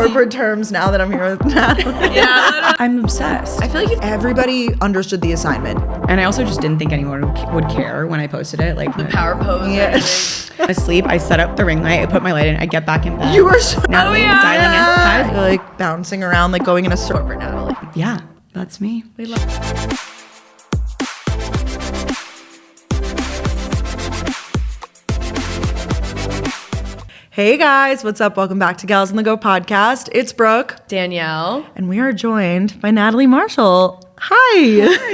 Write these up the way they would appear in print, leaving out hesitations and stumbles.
corporate terms now that I'm here with Natalie. Yeah, I'm obsessed. I feel like Everybody understood the assignment. And I also just didn't think anyone would care when I posted it. Like the power pose. Yeah. asleep, I set up the ring light, I put my light in, I get back in bed. You were so Natalie, dialing in. Hi. You're like bouncing around, like going in a circle. Corporate Natalie. Yeah, that's me. We love. Hey guys, what's up? Welcome back to Gals on the Go podcast. It's Brooke, Danielle. and we are joined by Natalie Marshall. Hi.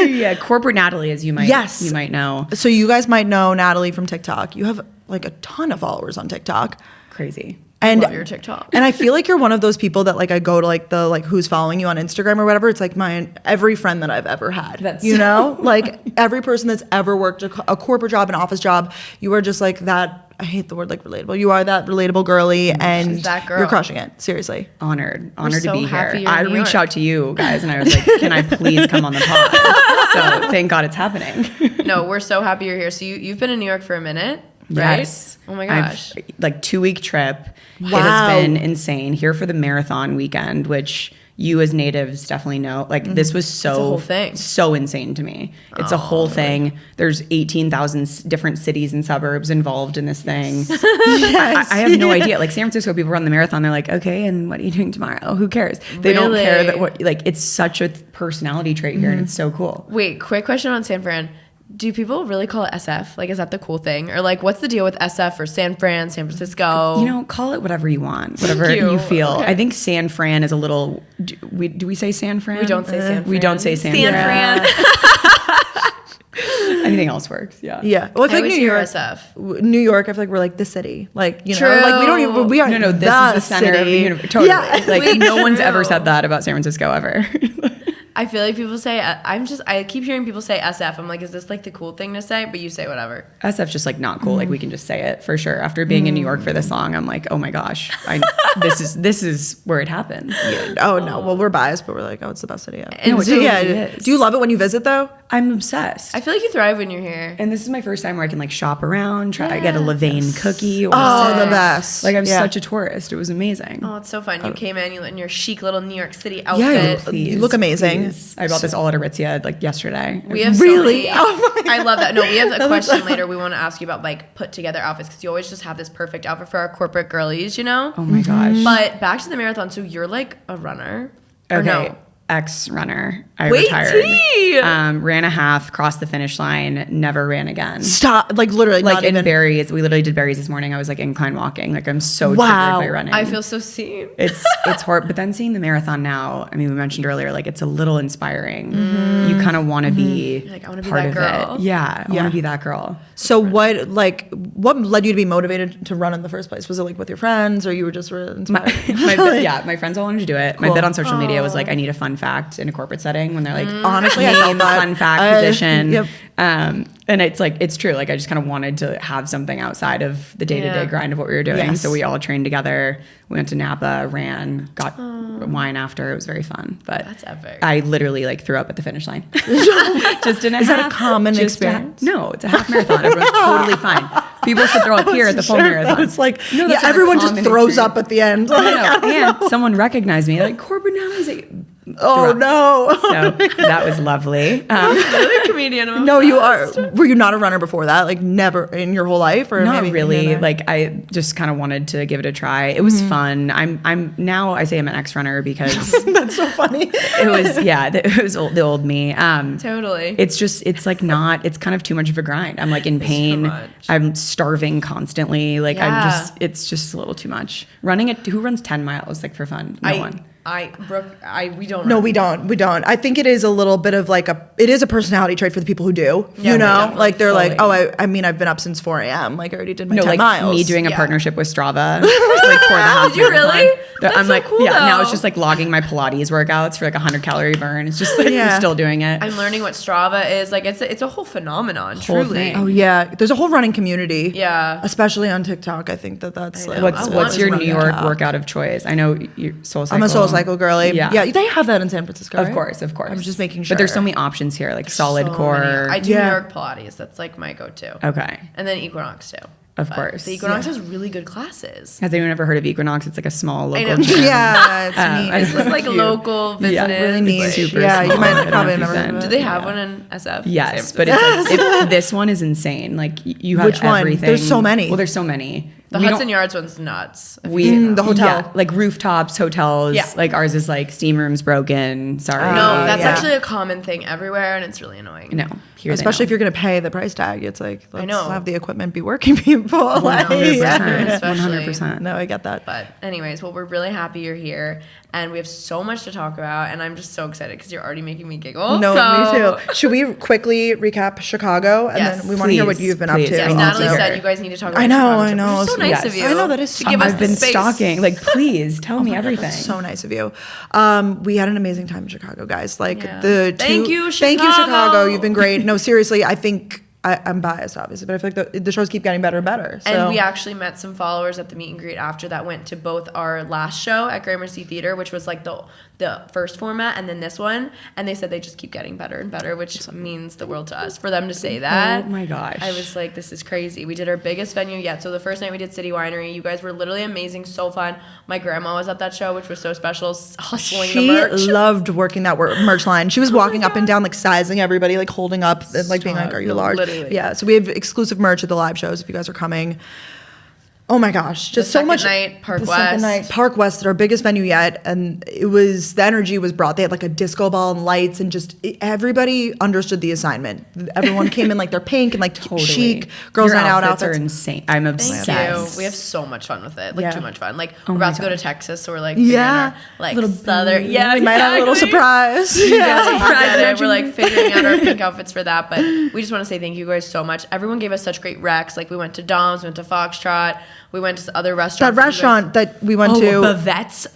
Yeah, Corporate Natalie, as you might know. So you guys might know Natalie from TikTok. You have like a ton of followers on TikTok. Crazy. And Love your TikTok. And I feel like you're one of those people that like I go to like the like who's following you on Instagram or whatever. It's like every friend that I've ever had. Like every person that's ever worked a corporate job, an office job. You are just like that. I hate the word like relatable. You are that relatable girly, and that girl. You're crushing it. Seriously. Honored so to be here. happy you're I in New reached York. out to you guys and I was like, can I please come on the pod? So thank God it's happening. No, we're so happy you're here. So you've been in New York for a minute, right? Yes. Oh my gosh. Like 2-week trip. Wow. It has been insane. Here for the marathon weekend, which you as natives definitely know. Like this was It's a whole thing. so insane to me. It's a whole thing. There's 18,000 different cities and suburbs involved in this thing. Yes. I have no idea. Like San Francisco people run the marathon. They're like, okay, and what are you doing tomorrow? Who cares? They don't care that it's such a personality trait here and it's so cool. Wait, quick question on San Fran. Do people really call it SF? Like, is that the cool thing? Or like, what's the deal with SF or San Fran, San Francisco? You know, call it whatever you want, whatever you. you feel. Okay. I think San Fran is a little. Do we say San Fran? We don't say San Fran. We don't say San Fran. Anything else works. Yeah. Yeah. Well, I I feel like always New hear York. SF. New York. I feel like we're like the city. Like you know, True. like we don't even. We are No, this the is the center of the city. universe. Totally. Yeah. Like Wait, no one's ever true. said that about San Francisco ever. I feel like people say, I keep hearing people say SF. I'm like, is this like the cool thing to say? But you say whatever. SF's just like not cool. Like we can just say it for sure. After being in New York for this long, I'm like, oh my gosh, this is where it happens. Oh no. Well, we're biased, but we're like, oh, it's the best city ever. And No, it so- totally yeah. is. Do you love it when you visit though? I'm obsessed. I feel like you thrive when you're here. And this is my first time where I can like shop around, try to get a Levain cookie. Or Oh, the six. best. Like I'm Yeah. such a tourist. It was amazing. Oh, it's so fun. You came in your chic little New York City Yeah, outfit. please, You look amazing. please. I bought this all at Aritzia like yesterday. We have Really? so many. Oh my I love that. No, we have a That looks question like- later. We want to ask you about like put together outfits because you always just have this perfect outfit for our corporate girlies, you know? Oh my gosh. But back to the marathon. So you're like a runner. Or Okay. no? Ex-runner. I Wait, retired. T! Ran a half, crossed the finish line, never ran again. Stop. Like literally. Like not in even. berries, we literally did berries this morning. I was like incline walking. Like I'm so Wow. triggered by running. I feel so seen. It's horrible. But then seeing the marathon now, I mean, we mentioned earlier, like it's a little inspiring. You kind of want to be Like, I wanna be part that of girl. it. Yeah, I Yeah. want to be that girl. So what led you to be motivated to run in the first place? Was it like with your friends, or you were just inspired? My friends all wanted to do it. My Cool. bit on social media was like, I need a fun fact in a corporate setting when they're like, Honestly, I name felt that. fun fact position. Yep. And it's like, it's true. Like I just kind of wanted to have something outside of the day-to-day Yeah. grind of what we were doing. Yes. So we all trained together. We went to Napa, ran, got wine after. It was very fun. But That's epic. I literally like threw up at the finish line. Just in a Is half. that a common Just experience? no, it's a half marathon. Everyone's totally fine. People should throw up here at the full marathon. It's like No, yeah, that's not a everyone just common throws experience. up at the end. I know. And someone recognized me. Like, Corporate Natalie's like, Oh no. so that was lovely. Another comedian. I'm No, you are. obsessed. Were you not a runner before that? Like never in your whole life, or Not maybe really. here and there? Like I just kind of wanted to give it a try. It was fun. I'm now I say I'm an ex-runner because That's so funny. it was the old me. Totally. It's like not. It's kind of too much of a grind. I'm like in pain. much. I'm starving constantly. Like I'm Yeah. just. It's just a little too much. Running it. Who runs 10 miles like for fun? No one. We don't. No, run. we don't. I think it is a little bit of like it is a personality trait for the people who do. Yeah, you know, definitely, like they're like, oh, fully. I mean, I've been up since 4 a.m. Like I already did my No, 10 like miles. me doing a Yeah. partnership with Strava, like for the half Did you marathon. really? That's I'm so like, cool, now though. it's just like logging my Pilates workouts for like 100 calorie burn. It's just like Yeah. I'm still doing it. I'm learning what Strava is. Like it's a whole phenomenon. Whole Truly. thing. Oh yeah, there's a whole running community. Yeah. especially on TikTok. I think that's I like know. What's I want what's to your run New York TikTok. workout of choice? I know you Soul Cycle. I'm a Soul Cycle girly. Yeah. Yeah, they have that in San Francisco. Of right? course. I'm just making sure. But there's so many options here, like solid So core. many. I do Yeah. New York Pilates. That's like my go-to. Okay. And then Equinox too. Of course. The Equinox has really good classes. Has anyone ever heard of Equinox? It's like a small local know. gym. Yeah, it's neat. It's just like a local business. Yeah, really neat. Super Yeah, you small. might I don't know probably if never you've heard of been. it. Do they have one in SF? Yes, but it's like, this one is insane. Like you have Which one? everything. There's so many. Well, there's so many. The We Hudson don't- Yards one's nuts. the hotel. Yeah, like rooftops, hotels. Yeah. Like ours is like steam rooms broken. Sorry. No, that's yeah. actually a common thing everywhere, and it's really annoying. No. Here Especially if you're going to pay the price tag. It's like, let's know. have the equipment be working people. Like, 100%. yeah. 100%. No, I get that. But anyways, well, we're really happy you're here, and we have so much to talk about, and I'm just so excited because you're already making me giggle. No, so, me too. Should we quickly recap Chicago? And Yes. then we want to hear what Please, you've been up please. to. Yes, Also. Natalie Also. said you guys need to talk about I know, Chicago I trip, know. which is so nice Yes. of you. I know, that is to give us I've the been space. stalking. Like, please tell me everything. So nice of you. We had an amazing time in Chicago, guys. Like Yeah. thank you, Chicago. Chicago. You've been great. No, seriously, I think I'm biased, obviously, but I feel like the shows keep getting better and better. So. And we actually met some followers at the meet and greet after that went to both our last show at Gramercy Theater, which was like the first format, and then this one. And they said they just keep getting better and better, which means the world to us. For them to say that. Oh my gosh. I was like, this is crazy. We did our biggest venue yet. So the first night we did City Winery. You guys were literally amazing, so fun. My grandma was at that show, which was so special, hustling the She merch. loved working that merch line. She was walking up and down, like sizing everybody, like holding up, and like being like, "Are you large?" Literally. Yeah. So we have exclusive merch at the live shows if you guys are coming. Oh my gosh, just so second much. night, Park the West. second night, Park West, our biggest venue yet, and the energy was brought. They had like a disco ball and lights, and everybody understood the assignment. Everyone came in like they're pink and like chic. Girls Your night out outfits outfits. are insane. I'm obsessed. Thank you. We have so much fun with it. Like Yeah. too much fun. Like Oh we're my about to go to gosh. Texas, so we're like Yeah. figuring our, like Little southern. Yeah, we might have a little exactly. surprise. Yeah, Yeah. surprise. We're like figuring out our pink outfits for that, but we just want to say thank you guys so much. Everyone gave us such great recs. Like we went to Dom's, we went to Foxtrot, we went to other That restaurants. restaurant that we went Oh, to, Bavette's.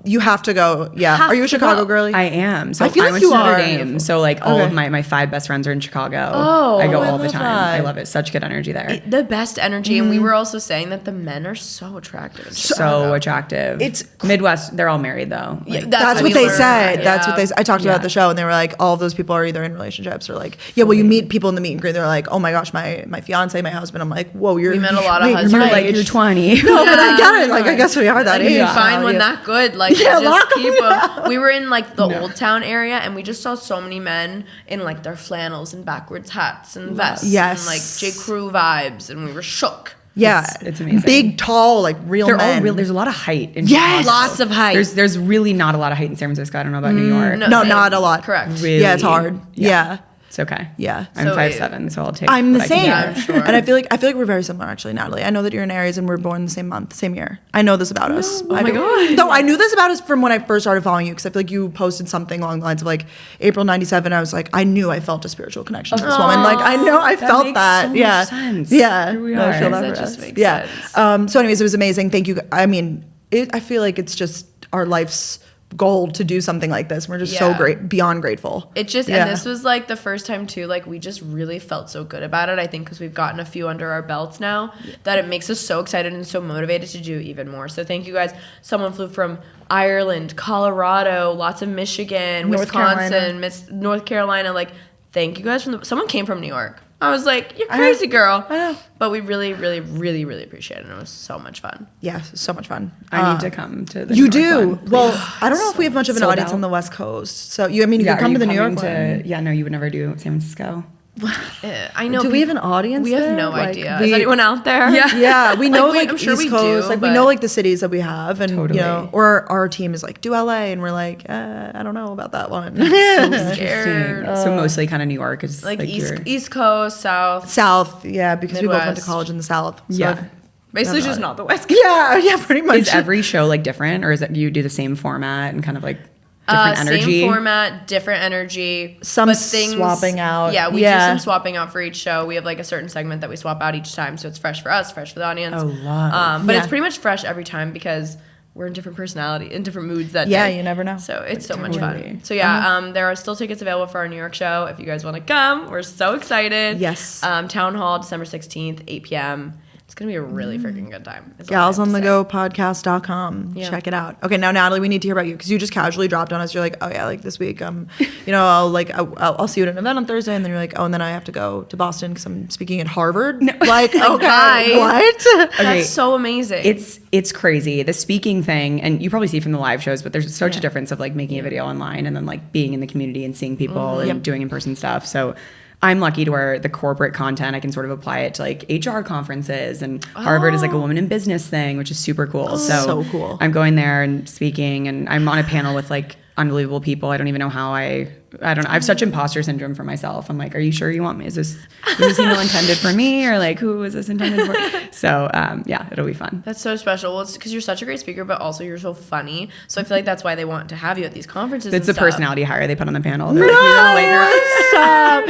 you have to go. Yeah. Have Are you a to Chicago go. girly? I am. So I feel like went you to Notre are. Dame. So like all Okay. of my 5 best friends are in Chicago. Oh, I go I all the love time. that. I love it. Such good energy there. The best energy, and we were also saying that the men are so attractive. In Chicago. So attractive. It's Midwest. They're all married though. Yeah, Like, That's what we they learned. said. Yeah. That's what they. I talked about Yeah. at the show, and they were like, all of those people are either in relationships or like, yeah. Well, you meet people in the meet and greet. They're like, oh my gosh, my fiance, my husband. I'm like, whoa, you're. We met a lot of wait, husbands. You're you're my like age. you're 20. No, but I get it. Like, I guess we are that Like, if age. you find now, one yeah. that good, like Yeah, just lock 'em keep them. down. We were in like the Old Town area, and we just saw so many men in like their flannels and backwards hats and vests, Yes. and like J. Crew vibes, and we were shook. Yeah, It's amazing. Big, tall, like real They're men. all real. There's a lot of height in Yes! Chicago. Lots of height. There's really not a lot of height in San Francisco. I don't know about New York. No, same. not a lot. Correct. Really? Yeah, it's hard. Yeah. It's okay. Yeah. I'm So 5'7", so I'll take. I'm the what I can same, get. I'm sure. and I feel like we're very similar, actually, Natalie. I know that you're in Aries, and we're born the same month, same year. I know this about us. Oh my God. No, I knew this about us from when I first started following you, because I feel like you posted something along the lines of like April '97. I was like, I knew I felt a spiritual connection to this woman. Like I know I That felt makes that. so much yeah, sense. yeah. Here we No, I are. feel that That for just us. makes yeah. sense. So, anyways, it was amazing. Thank you. I mean, I feel like it's just our life's goal to do something like this. We're just so Yeah. great, beyond grateful. It just Yeah. and this was like the first time too. Like we just really felt so good about it. I think because we've gotten a few under our belts now, that it makes us so excited and so motivated to do even more. So thank you guys. Someone flew from Ireland, Colorado, lots of Michigan, North Wisconsin, North Carolina. Like thank you guys someone came from New York. I was like, you're crazy, girl. I know. But we really, really, really, really appreciate it. And it was so much fun. Yeah, so much fun. I need to come to the You New York do. one, Well, please. I don't know if we have much of an Sold audience out. on the West Coast. So you can are come you to the New York coming one. Yeah, no, you would never do San Francisco. I know. Do we have an audience? We have there? no Like, idea. we- Is anyone out there? Yeah, we know Like, like, I'm sure East we Coast. do, Like we but- know like the cities that we have, and Totally. you know, or our team is like do LA, and we're like I don't know about that one. Scared. So mostly kind of New York is Like your- East Coast, South. South, yeah, because we both went to Midwest. college in the South. So Yeah. I've- Basically Never just mind. not the West. yeah, pretty much. Is every show like different, or is it you do the same format and kind of like different energy? Same format, different energy. Some but swapping out. Yeah, we Yeah. do some swapping out for each show. We have like a certain segment that we swap out each time, so it's fresh for us, fresh for the audience. Oh, love. But Yeah. it's pretty much fresh every time because we're in different personality, in different moods that Yeah, day. you never know. So it's so much Totally. fun. So yeah, there are still tickets available for our New York show. If you guys want to come, we're so excited. Yes. Town Hall, December 16th, 8 p.m. It's going to be a really freaking good time. Galsonthegopodcast.com. Yeah. Check it out. Okay, now Natalie, we need to hear about you because you just casually dropped on us. You're like, oh yeah, like this week, I'll see you at an event on Thursday, and then you're like, oh, and then I have to go to Boston because I'm speaking at Harvard. No. Like, okay, hi. what? That's so amazing. It's crazy. The speaking thing, and you probably see from the live shows, but there's such a difference of like making a video online and then like being in the community and seeing people and doing in-person stuff. So I'm lucky to where the corporate content, I can sort of apply it to like HR conferences, and Harvard is like a woman in business thing, which is super cool. So cool. I'm going there and speaking, and I'm on a panel with like unbelievable people. I don't even know how I don't know. I have such imposter syndrome for myself. I'm like, are you sure you want me? Is this email intended for me, or like who is this intended for? So yeah, it'll be fun. That's so special. Well, it's because you're such a great speaker, but also you're so funny. So I feel like that's why they want to have you at these conferences. It's and a personality hire they put on the panel. No,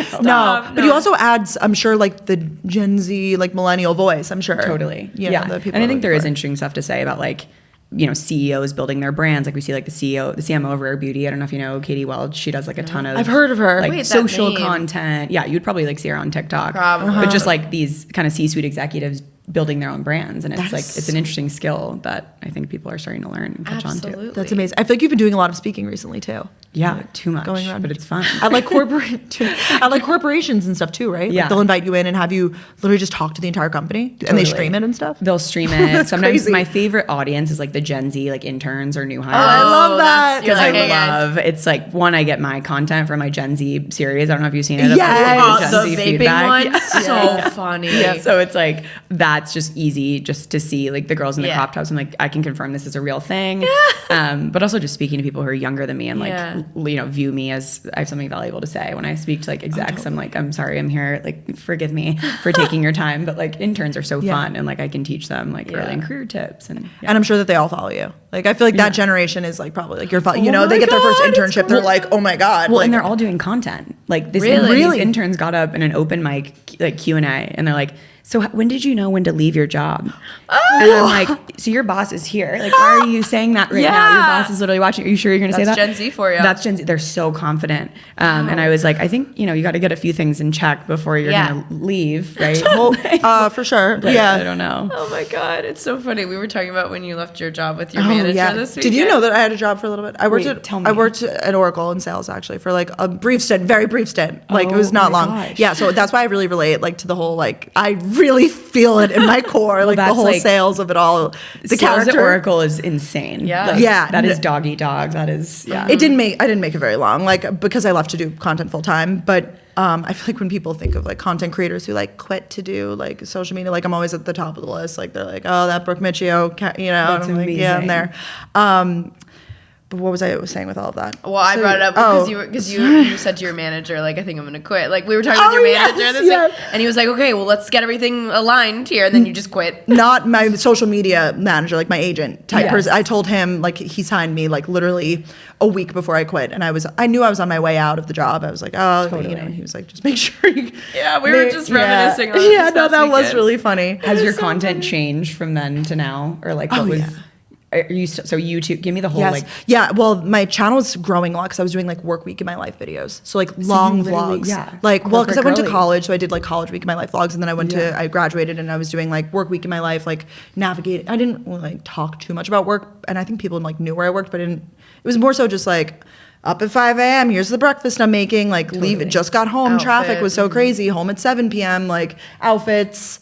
stop. No. But you also add, I'm sure, like the Gen Z, like millennial voice. I'm sure. Totally. You know, yeah. the people And I think are there is for. interesting stuff to say about like, you know, CEOs building their brands. Like we see like the CMO of Rare Beauty. I don't know if you know Katie Welch. She does like a ton of I've heard of her. like Wait, that social name. content. Yeah, you'd probably like see her on TikTok. Probably. But just like these kind of C-suite executives building their own brands. And it's That like, is it's an interesting skill that I think people are starting to learn and catch on Absolutely. to. That's amazing. I feel like you've been doing a lot of speaking recently too. Yeah, too much. Going around. But it's fun. I like corporations and stuff too, right? Yeah. Like they'll invite you in and have you literally just talk to the entire company, and they Totally. stream it and stuff. They'll stream it. Sometimes crazy. my favorite audience is like the Gen Z, like interns or new hires. I love that. You're like, I hey, guys. love it's like one, I get my content from my Gen Z series. I don't know if you've seen it. Of, Yes. like, The Gen Z vaping feedback. one, Yeah. so funny. Yeah, so it's like that's just easy just to see like the girls in the Yeah. crop tops. I'm like, I can confirm this is a real thing. But also just speaking to people who are younger than me and like you know, view me as I have something valuable to say. When I speak to like execs, I'm like, I'm sorry, I'm here. Like, forgive me for taking your time. But like interns are so fun, and like I can teach them like early in career tips, and And I'm sure that they all follow you. Like I feel like that generation is like probably like your, you know, my they get their first God, it's internship. They're like, oh my God. Well, like, and they're all doing content. Like this, Really? these interns got up in an open mic like Q&A, and they're like, so when did you know when to leave your job? And I'm like, so your boss is here. Like, why are you saying that right now? Your Yeah. boss is literally watching. Are you sure you're going to say that? That's Gen Z for you. That's Gen Z. They're so confident. And I was like, I think, you know, you got to get a few things in check before you're Yeah. going to leave, right? for sure. But yeah. I don't know. Oh my God, it's so funny. We were talking about when you left your job with your Oh, manager yeah. this week. Did you know that I had a job for a little bit? I worked Wait, tell me. I worked at Oracle in sales actually for like a brief stint, very brief stint. Like it was Oh not my long. gosh. Yeah, so that's why I really relate like to the whole like I really feel it in my core, like the that's whole like- sales of it all. The Sales character. at Oracle is insane. Yeah. Like, Yeah. That is dog eat dog. That is, yeah. I didn't make it very long, like because I left to do content full time. But I feel like when people think of like content creators who like quit to do like social media, like I'm always at the top of the list. Like they're like, oh, that Brooke Michio, you know, That's and I'm like, yeah, I'm amazing. there. But what was I saying with all of that? Well, I So- brought it up oh, because you said to your manager, like, I think I'm gonna quit. Like we were talking with Oh, your yes, manager this yes. week, and he was like, okay, well, let's get everything aligned here, and then you just quit. not my social media manager, like my agent type Yes. person. I told him like he signed me like literally a week before I quit, and I knew I was on my way out of the job. I was like, oh, you Totally. know. And he was like, just make sure you. Yeah, we were just reminiscing on it Yeah, this no, past that was weekend. really funny. Has your content changed from then to now, or like what Oh, was? yeah. Are you so YouTube? Give me the whole Yes. like. Yeah. Well, my channel was growing a lot because I was doing like work week in my life videos. So like long literally- vlogs. yeah, Like, well, because I went to corporate girly. college. So I did like college week in my life vlogs. And then I graduated and I was doing like work week in my life, like navigate. I didn't like talk too much about work. And I think people like knew where I worked, but it was more so just like up at 5 a.m. Here's the breakfast I'm making. Like leave. Just got home. Traffic was so crazy. Home at 7 p.m. Like outfits.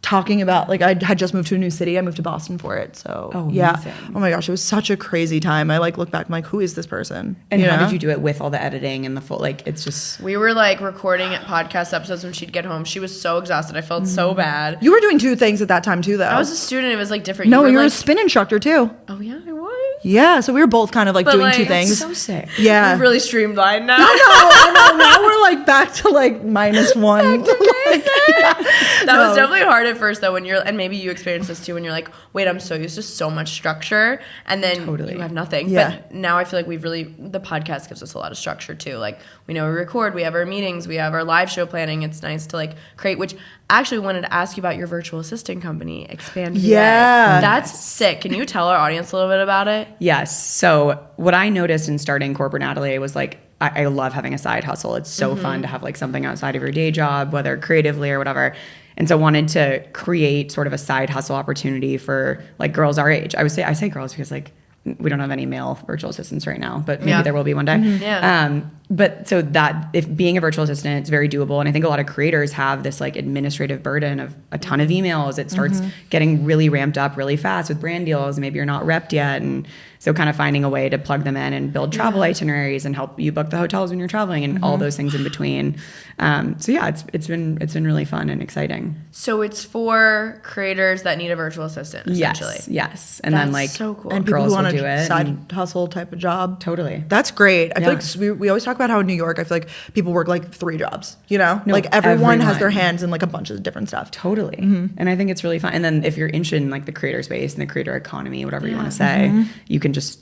Talking about like I had just moved to a new city. I moved to Boston for it. So Oh, yeah. amazing. Oh my gosh, it was such a crazy time. I like look back, I'm like, who is this person? And how know? did you do it with all the editing and the full? Like it's just. We were like recording podcast episodes when she'd get home. She was so exhausted. I felt so bad. You were doing two things at that time too, though. I was a student. It was like different. no, you were like, a spin instructor too. oh yeah, I was. Yeah, so we were both kind of like But, doing like, two it's things. So sick. Yeah. We've really streamlined now. I know. Now we're like back to like -1. That was definitely hard at first though when you're, and maybe you experienced this too, when you're like, wait, I'm so used to so much structure, and then Totally. you have nothing. Yeah. But now I feel like the podcast gives us a lot of structure too. Like we know we record, we have our meetings, we have our live show planning. It's nice to like create, which actually wanted to ask you about your virtual assistant company, Expand VA. Yeah. That's sick. Can you tell our audience a little bit about it? Yes. So what I noticed in starting Corporate Natalie was like, I love having a side hustle. It's so fun to have like something outside of your day job, whether creatively or whatever. And so wanted to create sort of a side hustle opportunity for like girls our age. I say girls because like we don't have any male virtual assistants right now, but maybe there will be one day. Yeah. But so that if being a virtual assistant, it's very doable. And I think a lot of creators have this like administrative burden of a ton of emails. It starts getting really ramped up really fast with brand deals. Maybe you're not repped yet. And so kind of finding a way to plug them in and build travel itineraries and help you book the hotels when you're traveling and all those things in between. So yeah, it's been really fun and exciting. So it's for creators that need a virtual assistant, essentially. Yes. And That's then like so cool. And people girls who want will do a it. side hustle type of job. Totally. That's great. I feel Yeah. like we always talk about how in New York, I feel like people work like 3 jobs, you know? Like everyone has their hands in like a bunch of different stuff. Totally. And I think it's really fun. And then if you're interested in like the creator space and the creator economy, whatever you want to say, you can just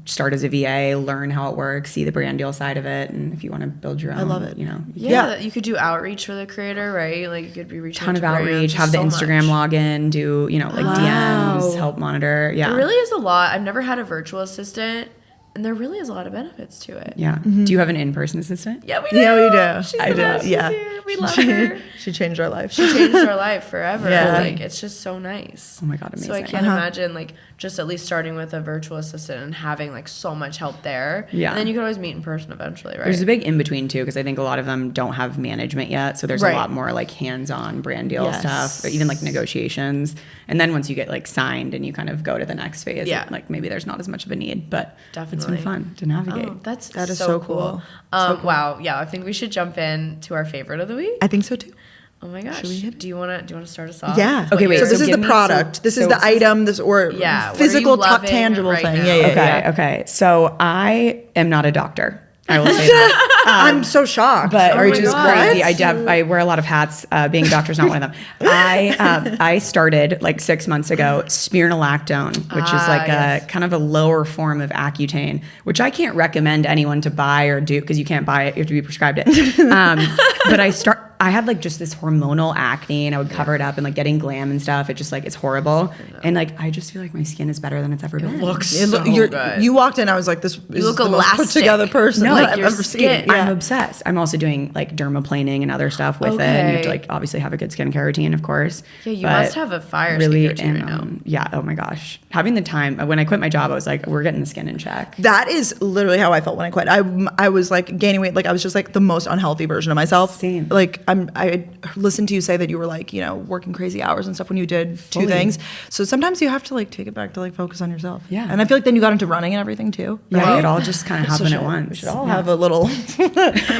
start as a VA, learn how it works, see the brand deal side of it. And if you want to build your own, I love it. you know. Yeah, you could do outreach for the creator, right? Like you could be reaching Ton out of to brands. outreach, have the There's so Instagram much. login, do, you know, like DMs, help monitor. Yeah. There really is a lot. I've never had a virtual assistant, and there really is a lot of benefits to it. Yeah. Do you have an in-person assistant? Yeah, we do. Yeah, we do. She's I the do. best. She's Yeah. here. We love her. She changed our life. She changed our life forever. Yeah. Like it's just so nice. Oh my God, amazing. So I can't imagine like just at least starting with a virtual assistant and having like so much help there. Yeah. And then you can always meet in person eventually, right? There's a big in-between too, because I think a lot of them don't have management yet. So there's Right. a lot more like hands-on brand deal Yes. stuff, or even like negotiations. And then once you get like signed and you kind of go to the next phase, like maybe there's not as much of a need, but it's Definitely. been fun to navigate. Oh, that is so cool. So cool. Wow. Yeah, I think we should jump in to our favorite of the week. I think so too. Oh my gosh. Do you wanna start us off? Yeah. Okay, wait, So this so is give the me- product. so- This is so the this is- item. This or Yeah, what are physical, you loving tangible right thing. now? Yeah. Okay. So I am not a doctor. I will say that. I'm so shocked. But Are which you is what? crazy. I wear a lot of hats. Being a doctor is not one of them. I started like 6 months ago spironolactone, which is like a kind of a lower form of Accutane, which I can't recommend anyone to buy or do because you can't buy it. You have to be prescribed it. But I had like just this hormonal acne and I would cover it up and like getting glam and stuff. It just like, it's horrible. And like, I just feel like my skin is better than it's ever been. You walked in. I was like, this is look the most put elastic. together person No, that like I've your ever skin. seen. I'm obsessed. I'm also doing like dermaplaning and other stuff with it. And you have to like obviously have a good skincare routine, of course. Yeah, you But must have a fire skincare routine right now. yeah. Oh my gosh. Having the time when I quit my job, I was like, we're getting the skin in check. That is literally how I felt when I quit. I was like gaining weight. Like I was just like the most unhealthy version of myself. Same. Like I listened to you say that you were like, you know, working crazy hours and stuff when you did two things. So sometimes you have to like take it back to like focus on yourself. Yeah. And I feel like then you got into running and everything too. Yeah, right? it all just kind of happened at once. We should all have a little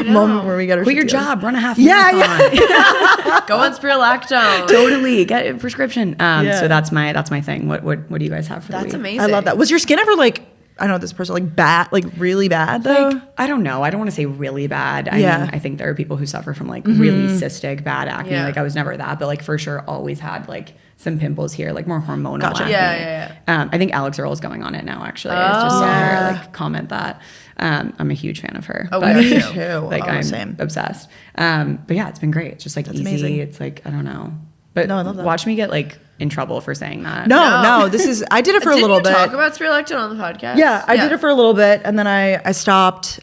moment where we get our Quit shit your together. job, run a half Yeah, marathon. Go on spironolactone. Totally, get a prescription. So that's my thing. What do you guys have for the week? That's amazing. I love that. Was your skin ever like, I know this person, like bad, like really bad though? Like, I don't know. I don't want to say really bad. I Yeah. mean, I think there are people who suffer from like really cystic bad acne. Yeah. Like I was never that, but like for sure always had like some pimples here, like more hormonal acne. Yeah. I think Alex Earl is going on it now, actually. I just saw her like comment that. I'm a huge fan of her. Oh, but, me too. Like I'm Same. obsessed. But yeah, it's been great. It's just like easy. amazing. It's like, I don't know. But No, I love that. watch me get like in trouble for saying that. No, this is, I did it for a little Didn't bit. you talk about spironolactone on the podcast? Yeah, I did it for a little bit, and then I stopped.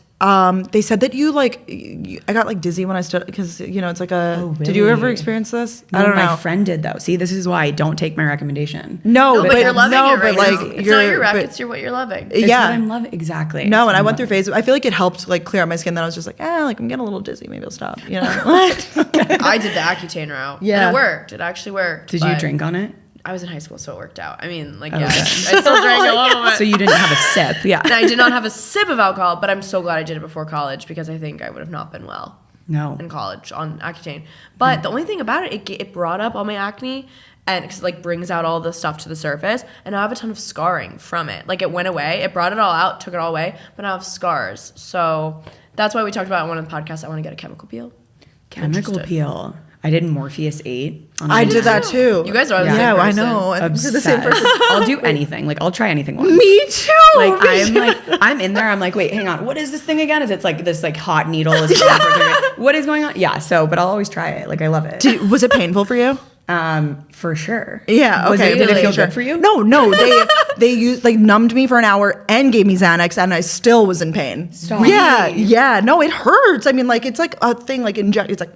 They said that you like, I got like dizzy when I started because you know it's like a. Oh, Did you ever really? experience this? No, I don't know. My friend did though. See, this is why I don't take my recommendation. No, but you're loving it right like, now. It's not your rep, but- it's what you're loving. It's yeah. what I'm loving. Exactly. No, It's and I what went I'm through phases. I feel like it helped like clear out my skin. Then I was just like, like I'm getting a little dizzy. Maybe I'll stop. You know. I did the Accutane route. Yeah. And it worked. It actually worked. Did you but drink on it? I was in high school, so it worked out. I mean, like, Okay. I still drank a little bit. So you didn't have a sip. Yeah. And I did not have a sip of alcohol, but I'm so glad I did it before college because I think I would have not been well No. in college on Accutane. But the only thing about it, it brought up all my acne and it like brings out all the stuff to the surface. And I have a ton of scarring from it. Like it went away. It brought it all out, took it all away, but now I have scars. So that's why we talked about in one of the podcasts, I want to get a chemical peel. Chemical peel. I did Morpheus 8. I did that too. You guys are the same I person. know. We're the same Obsessed. person. I'll do anything. Like I'll try anything once. Me too. I'm in there. I'm like, wait, hang on. What is this thing again? Is it like this like hot needle? Is it what is going on? Yeah. So, but I'll always try it. Like I love it. Was it painful for you? For sure. Yeah. Okay. Did it feel Sure. good for you? No. They used like numbed me for an hour and gave me Xanax, and I still was in pain. Stop. Yeah. No, it hurts. I mean, like it's like a thing like inject. It's like.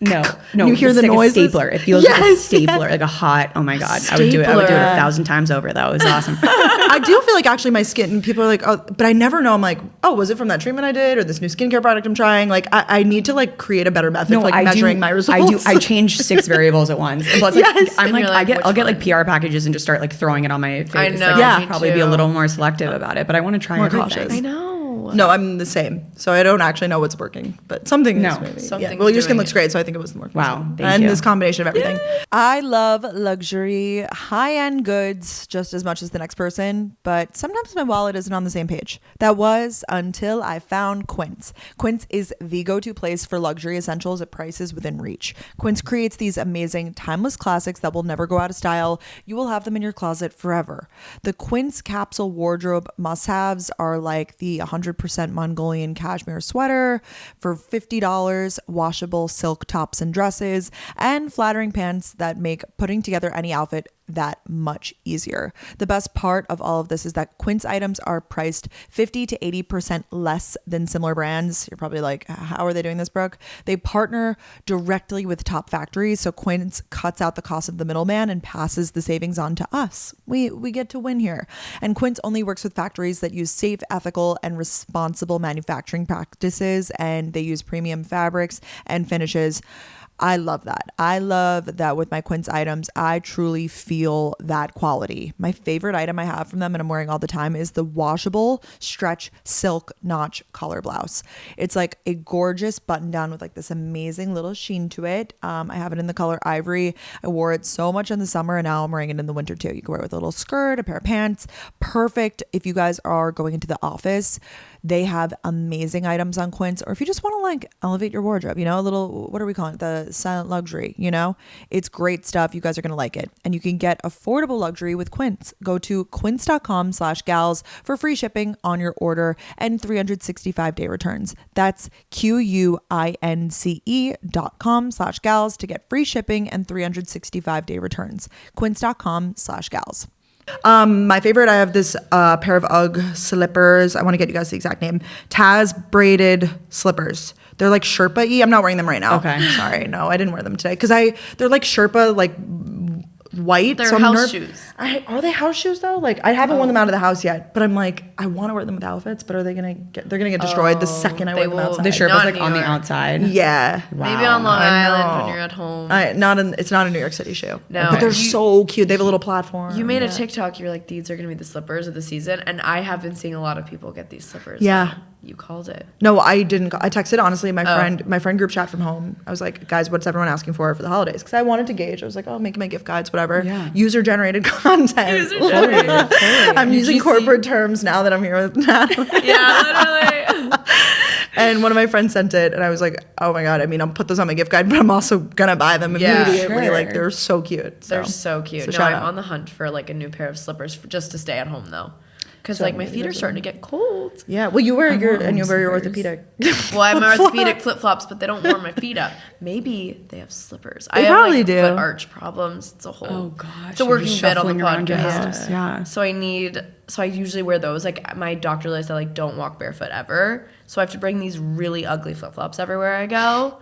No, you hear it's the like noises. a stapler. It feels like a stapler, like a hot. Oh my god, I would do it. I would do it 1,000 times over. That was awesome. I do feel like actually my skin. People are like, oh, but I never know. I'm like, oh, was it from that treatment I did or this new skincare product I'm trying? Like, I need to like create a better method for like measuring my results. I change 6 variables at once. Plus, like, Yes. I'm like, like, I'll get like PR packages and just start like throwing it on my face. I know. Like, Yeah. I should probably be a little more selective about it, but I want to try More everything. cautious. I know. No, I'm the same. So I don't actually know what's working, but something is maybe. Something's Well, your skin doing looks it. great, so I think it was more. Wow, thank and you. this combination of everything. I love luxury, high-end goods just as much as the next person, but sometimes my wallet isn't on the same page. That was until I found Quince. Quince is the go-to place for luxury essentials at prices within reach. Quince creates these amazing, timeless classics that will never go out of style. You will have them in your closet forever. The Quince capsule wardrobe must-haves are like the 100% Mongolian cashmere sweater for $50, washable silk tops and dresses, and flattering pants that make putting together any outfit that much easier. The best part of all of this is that Quince items are priced 50 to 80% less than similar brands. You're probably like, how are they doing this, Brooke? They partner directly with top factories, so Quince cuts out the cost of the middleman and passes the savings on to us. We get to win here. And Quince only works with factories that use safe, ethical, and responsible manufacturing practices, and they use premium fabrics and finishes. I love that. I love that with my Quince items, I truly feel that quality. My favorite item I have from them, and I'm wearing all the time, is the washable stretch silk notch collar blouse. It's like a gorgeous button down with like this amazing little sheen to it. I have it in the color ivory. I wore it so much in the summer, and now I'm wearing it in the winter too. You can wear it with a little skirt, a pair of pants. Perfect if you guys are going into the office. They have amazing items on Quince, or if you just want to like elevate your wardrobe, you know, a little, what are we calling it? The silent luxury, you know, it's great stuff. You guys are going to like it. And you can get affordable luxury with Quince. Go to quince.com/gals for free shipping on your order and 365-day returns. That's QUINCE.com/gals to get free shipping and 365-day returns. Quince.com/gals. My favorite, I have this pair of UGG slippers. I want to get you guys the exact name. Taz braided slippers. They're like Sherpa-y. I'm not wearing them right now. Okay. Sorry. No, I didn't wear them today. Because they're like Sherpa, like white. They're house shoes. Are they house shoes though? Like I haven't worn them out of the house yet, but I'm like, I want to wear them with outfits, but they're gonna get destroyed the second I wear them outside. The Sherpa's Not like in on New the York. outside. Yeah. Wow. Maybe on Long I Island know. when you're at home. It's not a New York City shoe. No. But they're You- so cute. They have a little platform. You made a TikTok. You're like, these are gonna be the slippers of the season, and I have been seeing a lot of people get these slippers. Yeah. You called it. No, I didn't. I texted honestly my friend group chat from home. I was like, guys, what's everyone asking for the holidays? Because I wanted to gauge. I was like, oh, make my gift guides, whatever. Yeah. User generated content. User-generated. I'm using corporate terms now that I'm here with Natalie. Yeah, literally. And one of my friends sent it, and I was like, oh my god. I mean, I'll put those on my gift guide, but I'm also gonna buy them Yeah, immediately. sure. Like they're so cute. They're so cute. So No, shout I'm out. on the hunt for like a new pair of slippers just to stay at home though. Because like my feet are starting to get cold. Yeah. Well, you wear your slippers. orthopedic. Well, I have my flip-flop. orthopedic flip flops, but they don't warm my feet up. Maybe they have slippers. They I have probably like do. foot arch problems. It's a whole. Oh gosh. It's a you're working bit on the shuffling around your podcast. house. Yeah. So I usually wear those. Like my doctor likes I like don't walk barefoot ever. So I have to bring these really ugly flip flops everywhere I go.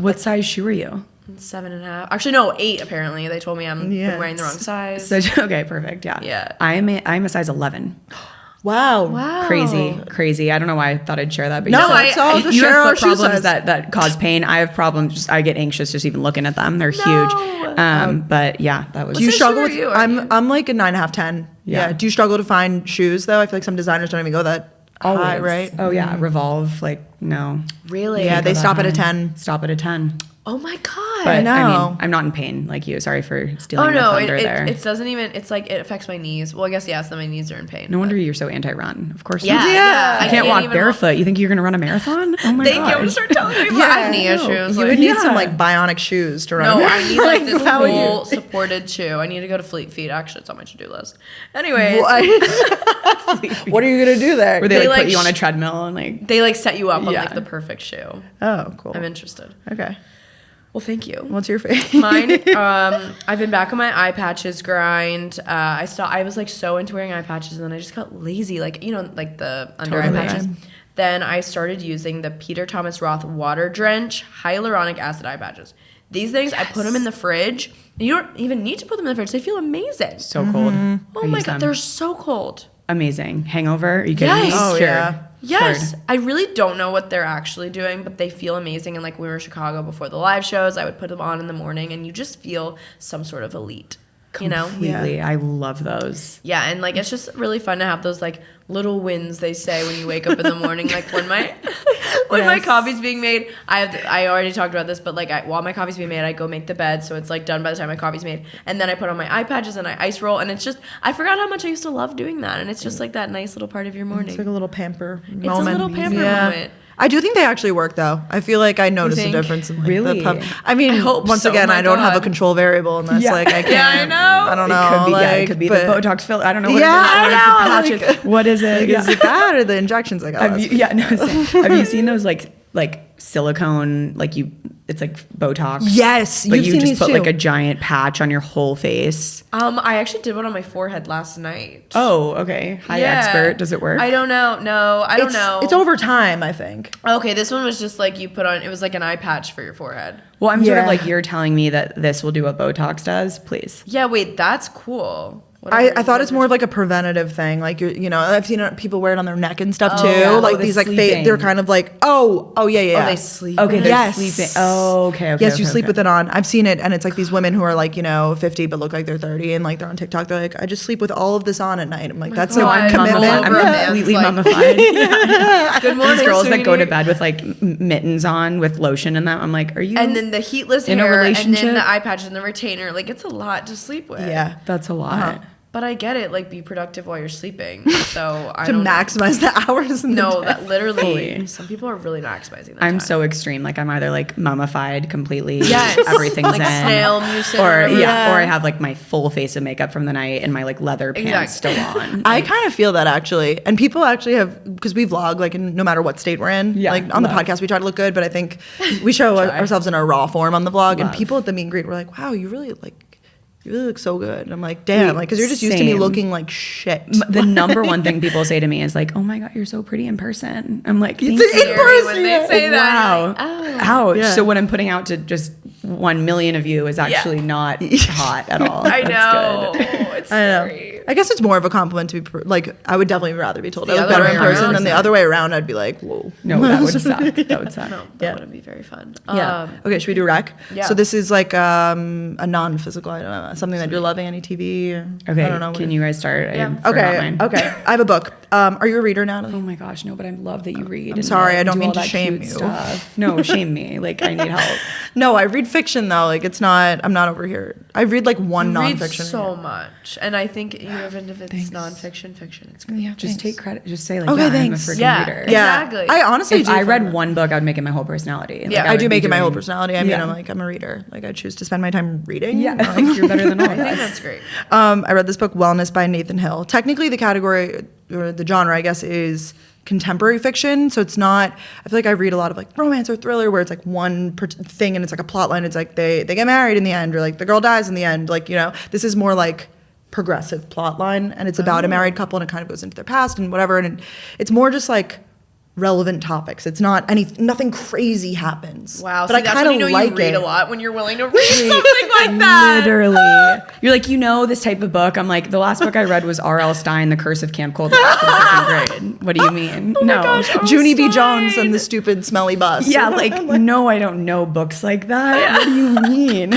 What size shoe are you? 7.5. Actually, no, 8. Apparently, they told me I'm Yes. wearing the wrong size. So, okay, perfect. Yeah. Yeah. I'm a size 11. Wow. Wow. Crazy. I don't know why I thought I'd share that. But No, you said- it's all to you share have our foot shoe problems size. that cause pain. I have problems. I get anxious just even looking at them. They're huge. But yeah, that was. Do you size struggle shoe with? are you? I'm like a 9.5, 10. Yeah. Yeah. Do you struggle to find shoes though? I feel like some designers don't even go that high, Always. right? Oh yeah, Revolve. Like no. Really? Yeah, they Go that stop at a high. 10. Stop at a 10. Oh my god. But know. I mean, I'm not in pain like you. Sorry for stealing Oh no, the thunder there. it doesn't even. It's like it affects my knees. Well, I guess yes, then my knees are in pain. No wonder you're so anti-run. Of course. Yeah, not. yeah. I can't walk even barefoot. You think you're gonna run a marathon? Oh my Thank you. I'm gosh. gonna start telling people Yeah, I have knee I issues. You like- would need some Yeah. like bionic shoes to run. No, I need like this how would you- whole supported shoe. I need to go to Fleet Feet. Actually, it's on my to-do list. Anyways, What are you gonna do there? Where they like like put you on a sh- treadmill and like. they like set you up on Yeah. like the perfect shoe. Oh, cool. I'm interested. Okay. Well, thank you. What's your favorite? Mine, I've been back on my eye patches grind. I was like so into wearing eye patches, and then I just got lazy, like, you know, like the under eye patches. Then I started using the Peter Thomas Roth Water Drench Hyaluronic Acid eye patches. These things, I put them in the fridge. You don't even need to put them in the fridge. They feel amazing. So cold. Oh my God, they're so cold. Amazing. Hangover? Are you kidding me? Oh, sure. yeah. Yes, I really don't know what they're actually doing, but they feel amazing. And like, we were in Chicago before the live shows, I would put them on in the morning, and you just feel some sort of elite, you know? Completely. I love those. Yeah, and like, it's just really fun to have those like little wins, they say, when you wake up in the morning. Like when my my coffee's being made, I already talked about this, but like while my coffee's being made, I go make the bed, so it's like done by the time my coffee's made, and then I put on my eye patches and I ice roll, and it's just, I forgot how much I used to love doing that, and it's just like that nice little part of your morning. It's like a little pamper moment. It's a little pamper moment. I do think they actually work, though. I feel like I notice a think? difference in like, Really? the pump. I mean, I hope once so. again, My I don't have a God. control variable in this. Yeah. Like, I can't. Yeah, I know. I don't know. It could be, like, it could be but- the Botox filler. I don't know what Yeah, it is. I What is know, the patches? What is it? Is it that or the injections I got? Have you, yeah, no. Have you seen those like silicone, like it's like Botox? Yes, but you've you seen just these put too. like a giant patch on your whole face. I actually did one on my forehead last night. Oh, okay. Hi, expert. Does it work? I don't know. No, I don't know. It's over time, I think. Okay, this one was just like you put on, it was like an eye patch for your forehead. Well, I'm sort of Yeah. like, you're telling me that this will do what Botox does, please. Yeah, wait, that's cool. I thought it's more of like a preventative thing. Like, you know, I've seen people wear it on their neck and stuff too. yeah. Like Oh, the these like sleeping. they're kind of like, oh yeah. Oh, they sleep. Okay, in they're it. Yes. sleeping. Oh, okay. Yes, you okay, sleep okay. with it on. I've seen it, and it's like these women who are like, you know, 50 but look like they're 30, and like they're on TikTok. They're like, I just sleep with all of this on at night. I'm like, that's God, like I'm commitment. all I'm over Yeah. completely Like- mummified. Good morning, These girls that go to sweetie. bed with like mittens on with lotion in them. I'm like, are you? And then the heatless In a hair, and relationship? then the eye patch and the retainer. Like, it's a lot to sleep with. Yeah. That's a lot. But I get it. Like, be productive while you're sleeping. So I To don't know. maximize the hours. In the No, day. that literally. Fully. Some people are really maximizing that I'm time. so extreme. Like I'm either like mummified completely, Yes. everything's like in, snail mucin. or whatever. yeah, or I have like my full face of makeup from the night and my like leather pants Exactly. still on. I kind of feel that actually, and people actually have, because we vlog like in no matter what state we're in. Yeah, like on the love. podcast, we try to look good, but I think we show ourselves in our raw form on the vlog, and Love. people at the meet and greet were like, "Wow, you really look so good." And I'm like, "Damn!" Like, because you're just used to me Same. looking like shit. The number one thing people say to me is like, "Oh my god, you're so pretty in person." I'm like, "Thank It's you." in person, When they yeah. say that, Wow. you're like, oh. Ouch. Yeah. So what I'm putting out to just 1 million of you is actually not hot at all. I That's know. good. It's I know. scary. I guess it's more of a compliment to be like. I would definitely rather be told The I look other better in way person around. than the other way around. I'd be like, "Whoa, No, that would suck. That would suck. No, that Yeah. wouldn't be very fun. Yeah. Okay, should we do rec? yeah. So this is like a non-physical item, something that you're loving, any TV or Okay, I don't know. can you guys start? Yeah. I forgot Okay. mine. Okay. I have a book. Are you a reader, Natalie? Oh my gosh, no, but I love that you read. I'm and sorry, I do don't mean all to that shame cute you. Stuff. No, shame me. Like I need help. No, I read fiction though. Like it's not. I'm not over here. I read like one You read nonfiction. so much, and I think even if it's nonfiction, fiction, it's great. Yeah, Just take credit. Just say like, Okay, yeah, thanks. I'm a freaking Yeah. reader. Yeah, Exactly. I honestly If do. I find read that. one book, I'd make it my whole personality. Like, Yeah. I would do be make it my whole doing- personality. I mean, Yeah. I'm a reader. Like I choose to spend my time reading. Yeah, I think you're better than all I of think us. that's great. I read this book, Wellness by Nathan Hill. Technically, the category or the genre, I guess, is contemporary fiction. So it's not. I feel like I read a lot of like romance or thriller where it's like one thing and it's like a plot line. It's like they get married in the end, or like the girl dies in the end. Like, you know, this is more like progressive plot line, and it's about a married couple, and it kind of goes into their past and whatever. And it's more just like relevant topics. It's not nothing crazy happens. Wow, but see, I that's kind when of you know like you read it. a lot, when you're willing to read something like that. Literally. You're like, you know, this type of book. I'm like, the last book I read was R.L. Stein, The Curse of Camp Colditz for the second grade. What do you mean? Oh no. Junie B. Stein. Jones and the stupid smelly bus. Yeah, like, no, I don't know books like that. What do you mean?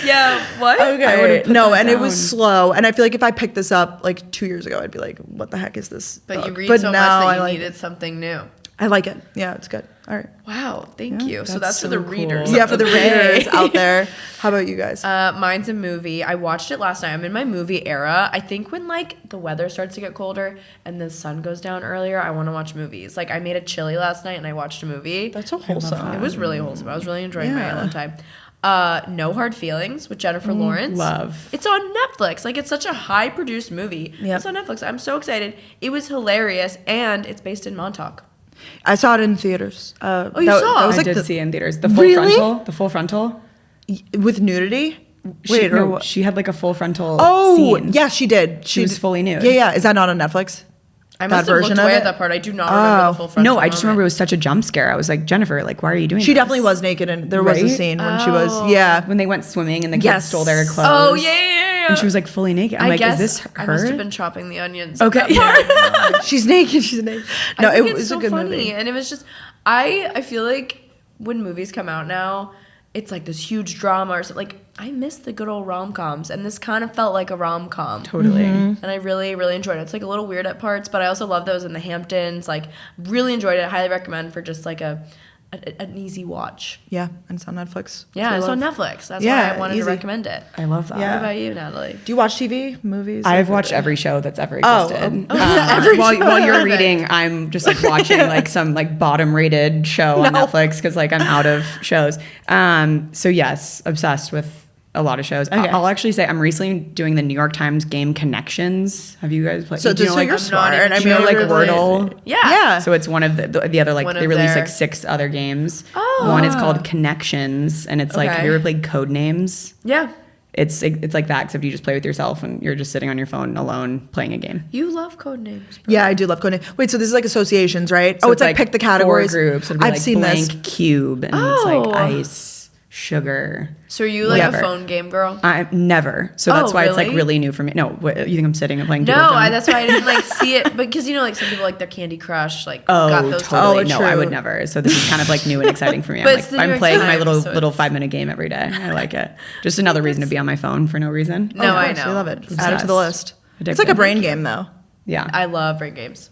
Yeah, what? I would've Okay. put No, that and it was down. slow. And I feel like if I picked this up like 2 years ago, I'd be like, what the heck is this? But you book? read But so much now that I you like needed something new. I like it. Yeah, it's good. All right. Wow, thank you. So that's that's for so the cool. readers. Yeah, of for the day. readers out there. How about you guys? Mine's a movie. I watched it last night. I'm in my movie era. I think when like the weather starts to get colder and the sun goes down earlier, I want to watch movies. Like I made a chili last night and I watched a movie. That's so wholesome. It was really wholesome. I was really enjoying Yeah. my alone time. No Hard Feelings with Jennifer Lawrence. love. It's on Netflix. Like it's such a high produced movie. Yep. It's on Netflix. I'm so excited. It was hilarious and it's based in Montauk. I saw it in theaters. You saw? That was I like did see it in theaters. The full Really? frontal. The full frontal. with nudity. Wait, or what? She had like a full frontal. Oh, scene. yeah, she did. She was fully nude. Yeah. Is that not on Netflix? I must have looked away at that part. I do not remember the full frontal No, I just remember it moment. was such a jump scare. I was like, Jennifer, like, why are you doing She this? definitely was naked, and there was a Right? scene when she was. Yeah. When they went swimming and the kids Yes. stole their clothes. Oh, yeah. And she was like fully naked. I'm I like, guess is this her? I must have been chopping the onions. Okay. Yeah. She's naked. She's naked. No, I think it it's was so a good funny. movie. And it was just, I feel like when movies come out now, it's like this huge drama or something. Like, I miss the good old rom-coms, and this kind of felt like a rom-com. Totally. And I really, really enjoyed it. It's like a little weird at parts, but I also love those in the Hamptons. Like, really enjoyed it. Highly recommend for just like an easy watch. Yeah, and it's on Netflix. Yeah, which it's I on love. Netflix. That's Yeah, why I wanted easy. to recommend it. I love that. Yeah. What about you, Natalie? Do you watch TV, movies? I've or- watched every show that's ever Oh, existed. every while, show. while you're Perfect. reading, I'm just like watching like some like bottom rated show on No. Netflix because like I'm out of shows. So yes, obsessed with a lot of shows. Okay. I'll actually say I'm recently doing the New York Times game Connections. Have you guys played? So, do you know, like, you're I'm not smart. even I do you know mean, like you're Wordle? Yeah. Yeah. So it's one of the other like One they of release their- like 6 other games. Oh. One is called Connections, and it's like Okay. have you ever played Code Names? Yeah. It's like that, except you just play with yourself and you're just sitting on your phone alone playing a game. You love code names, bro. Yeah, I do love coding. Wait, so this is like associations, right? So It's like pick the categories. 4 groups. It'd be I've like seen blank this. cube, and it's Oh. like ice, sugar. So are you like Whatever. a phone game girl? I never. So that's Oh, why it's like really? really new for me. No, what, you think I'm sitting and playing? No, Doodle Jump? that's why I didn't like see it. Because you know, like some people like their Candy Crush, like Oh, got those. totally. Oh, no, I true. would never. So this is kind of like new and exciting for me. But I'm it's like the New I'm York playing my Times, so little it's- 5-minute game every day. I like it. Just another reason to be on my phone for no reason. No, Of I course, know. I love it. Obsessed. Add it to the list. Addicted. It's like a brain game, though. Yeah, I love brain games.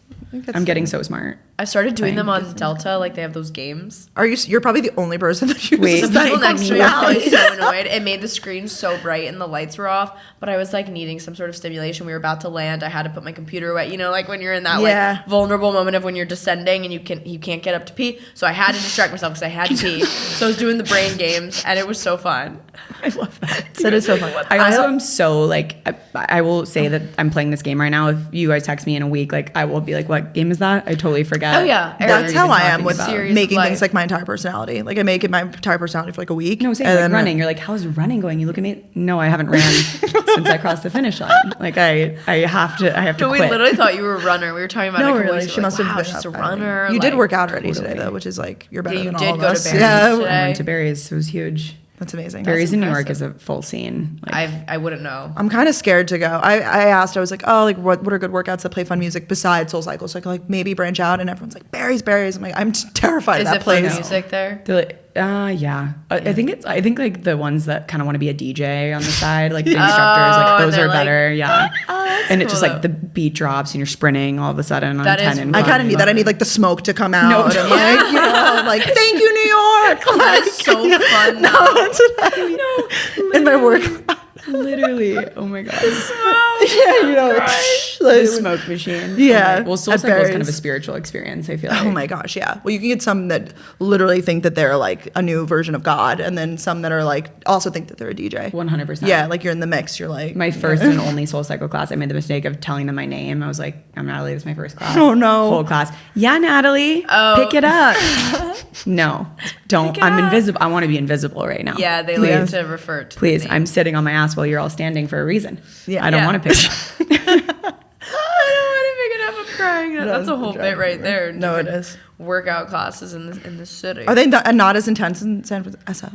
I'm getting so smart. I started doing them on Delta. Like they have those games. You're probably the only person that uses Wait. The that. people next to me Wow. were so annoyed. It made the screen so bright and the lights were off. But I was like needing some sort of stimulation. We were about to land. I had to put my computer away. You know, like when you're in that Yeah. like vulnerable moment of when you're descending and you can't get up to pee. So I had to distract myself because I had to pee. So I was doing the brain games and it was so fun. I love that. That is so fun. I also am so like I will say that I'm playing this game right now. If you guys text me in a week, like I will be like, "What game is that?" I totally forget. Oh, yeah. what That's you're how even I am talking with about. Series making of things life. like my entire personality. Like I make it my entire personality for like a week. No, same. and Like then- running. You're like, "How's running going?" You look at me. No, I haven't ran since I crossed the finish line. Like I have to But we quit. literally thought you were a runner. We were talking about No, it. really, She she must have wow, been she's a up. runner. You did like- work out already today, Totally. though, which is like you're better Yeah, you than did all of go to us. Barry's Yeah, today. I went to Barry's. It was huge. that's amazing. Barry's in New York impressive. is a full scene. Like, I wouldn't know. I'm kind of scared to go. I asked, I was like, oh, like what are good workouts that play fun music besides Soul Cycle? So I could like maybe branch out, and everyone's like, Barry's. I'm like, I'm terrified Is of it that fun place. music there? they're like, yeah. I think like the ones that kind of want to be a DJ on the side, like the instructors, like and those they're are like, better. Yeah. And it just cool, like the beat drops and you're sprinting all of a sudden on That 10 is and I kind of fun. need that. I need like the smoke to come out. No, and like, you know, like thank you, New York. That is so fun. Though. That's what I in my work. Literally. Oh my god. Yeah, you know, The like, smoke machine. Yeah, Okay. Well, Soul at Cycle is kind of a Barry's. spiritual experience, I feel like. oh my gosh, yeah. Well, you can get some that literally think that they're like a new version of God, and then some that are like also think that they're a DJ. 100%. Yeah, like you're in the mix. You're like My first and only Soul Cycle class, I made the mistake of telling them my name. I was like, I'm Natalie, this is my first class. Oh, no. Whole class. Yeah, Natalie. Oh. Pick it up. No, don't. Pick it I'm up. invisible. I want to be invisible right now. Yeah, they Please. like to refer to. Please, the name. I'm sitting on my ass while you're all standing for a reason. Yeah. I don't Yeah. want to pick it up. I don't want to pick it up. I'm crying. That's a whole bit right there. No, it Different is. Workout classes in the city. Are they not as intense in San Francisco?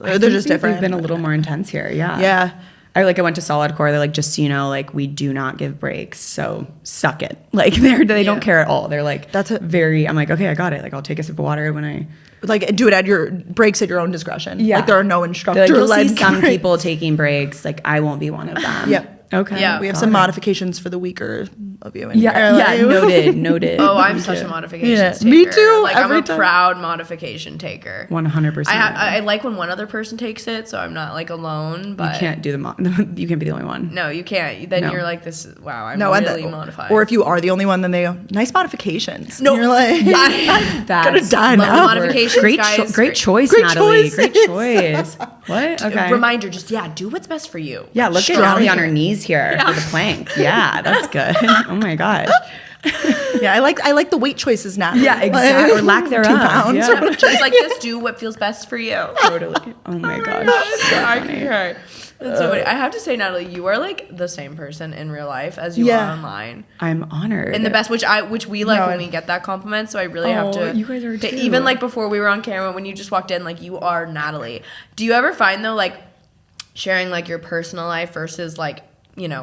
They're just different. They've been a little more intense here. Yeah. Yeah. I went to Solid Core. They're like, just so you know, like we do not give breaks, so suck it. Like they don't care at all. They're like, That's it. very. I'm like, okay, I got it. Like I'll take a sip of water when I. Like do it at your breaks at your own discretion. Yeah. Like there are no They're like, instructor you'll see led. some people taking breaks. Like I won't be one of them. Yep. Okay. Yeah. We have got some it. modifications for the weaker of you. In Yeah. here. Yeah. Noted. Oh, I'm such a modification Yeah, taker. me too, Like I'm every a time. proud modification taker. 100%. I like when one other person takes it, so I'm not like alone. But You can't do you can't be the only one. No, you can't. Then No. you're like this. Wow, I'm No, and really then- modified. Or if you are the only one, then they go, nice modifications. No. And you're like, I- gonna die Love the now. modifications, Great, guys. great choice, Great Natalie. Great choices. choice. What? Okay. Reminder, just do what's best for you. Yeah, look at Strong. Natalie on her knees here for the plank. Yeah, that's good. Oh my gosh. Yeah, I like the weight choices now. Yeah, exactly. Or lack thereof. 2 pounds. Yeah. Just like this, do what feels best for you. Totally. Oh my gosh. So I funny. concur. That's so funny. I have to say, Natalie, you are like the same person in real life as you are online. I'm honored. In the best, which we like when we get that compliment. So I really have to. You guys are too. Even like before we were on camera, when you just walked in, like you are Natalie. Do you ever find though, like sharing like your personal life versus like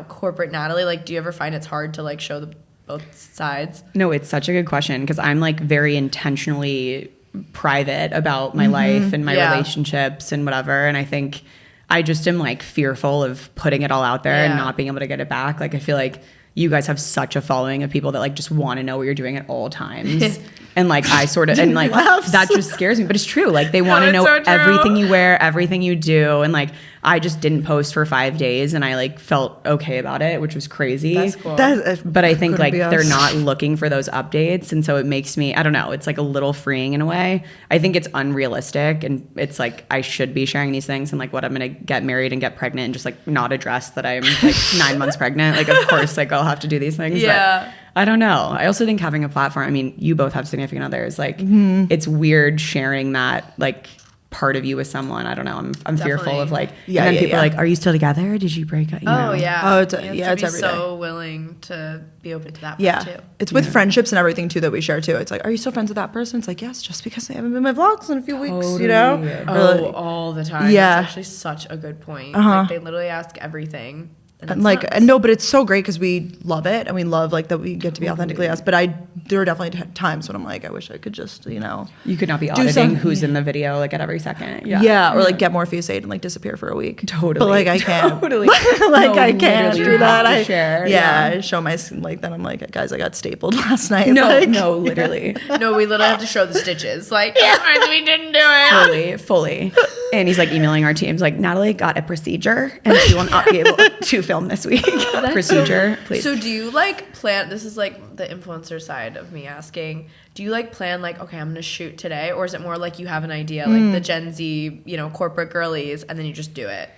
corporate Natalie? Like, do you ever find it's hard to like show both sides? No, it's such a good question because I'm like very intentionally private about my life and my relationships and whatever. And I think I just am like fearful of putting it all out there and not being able to get it back. Like I feel like you guys have such a following of people that like just want to know what you're doing at all times. And like I sort of, and like that just scares me, but it's true. Like they want to know everything you wear, everything you do. And like, I just didn't post for 5 days and I like felt okay about it, which was crazy. That's cool. But I think like they're not looking for those updates. And so it makes me, I don't know, it's like a little freeing in a way. I think it's unrealistic and it's like, I should be sharing these things and like what I'm going to get married and get pregnant and just like not address that I'm like 9 months pregnant. Like, of course, like I'll have to do these things. Yeah. But I don't know. I also think having a platform, I mean, you both have significant others. Like it's weird sharing that like part of you with someone. I don't know. I'm fearful of like, and then people are like, are you still together? Did you break up? You know? Yeah. Oh, it's it's every so willing to be open to that yeah. part too. It's with friendships and everything too that we share too. It's like, are you still friends with that person? It's like, yes, just because they haven't been in my vlogs in a few weeks, you know? Oh, all the time. Yeah. That's actually such a good point. Like they literally ask everything. And like, and no, but it's so great because we love it and we love like that we get to be authentically us. But there are definitely times when I'm like, I wish I could just, you could not be auditing who's in the video like at every second. Yeah. Or like get Morpheus aid and like disappear for a week. Totally. But like I can't. Totally. Like I can't do that. I share. I show my like then I'm like, guys, I got stapled last night. No, like, no, literally. No, we literally have to show the stitches. Like, we didn't do it. Fully. And he's like emailing our teams like, Natalie got a procedure and she will not be able to film this week. Procedure, please. So do you like plan, this is like the influencer side of me asking, do you like plan like, okay, I'm going to shoot today? Or is it more like you have an idea, like the Gen Z, corporate girlies, and then you just do it?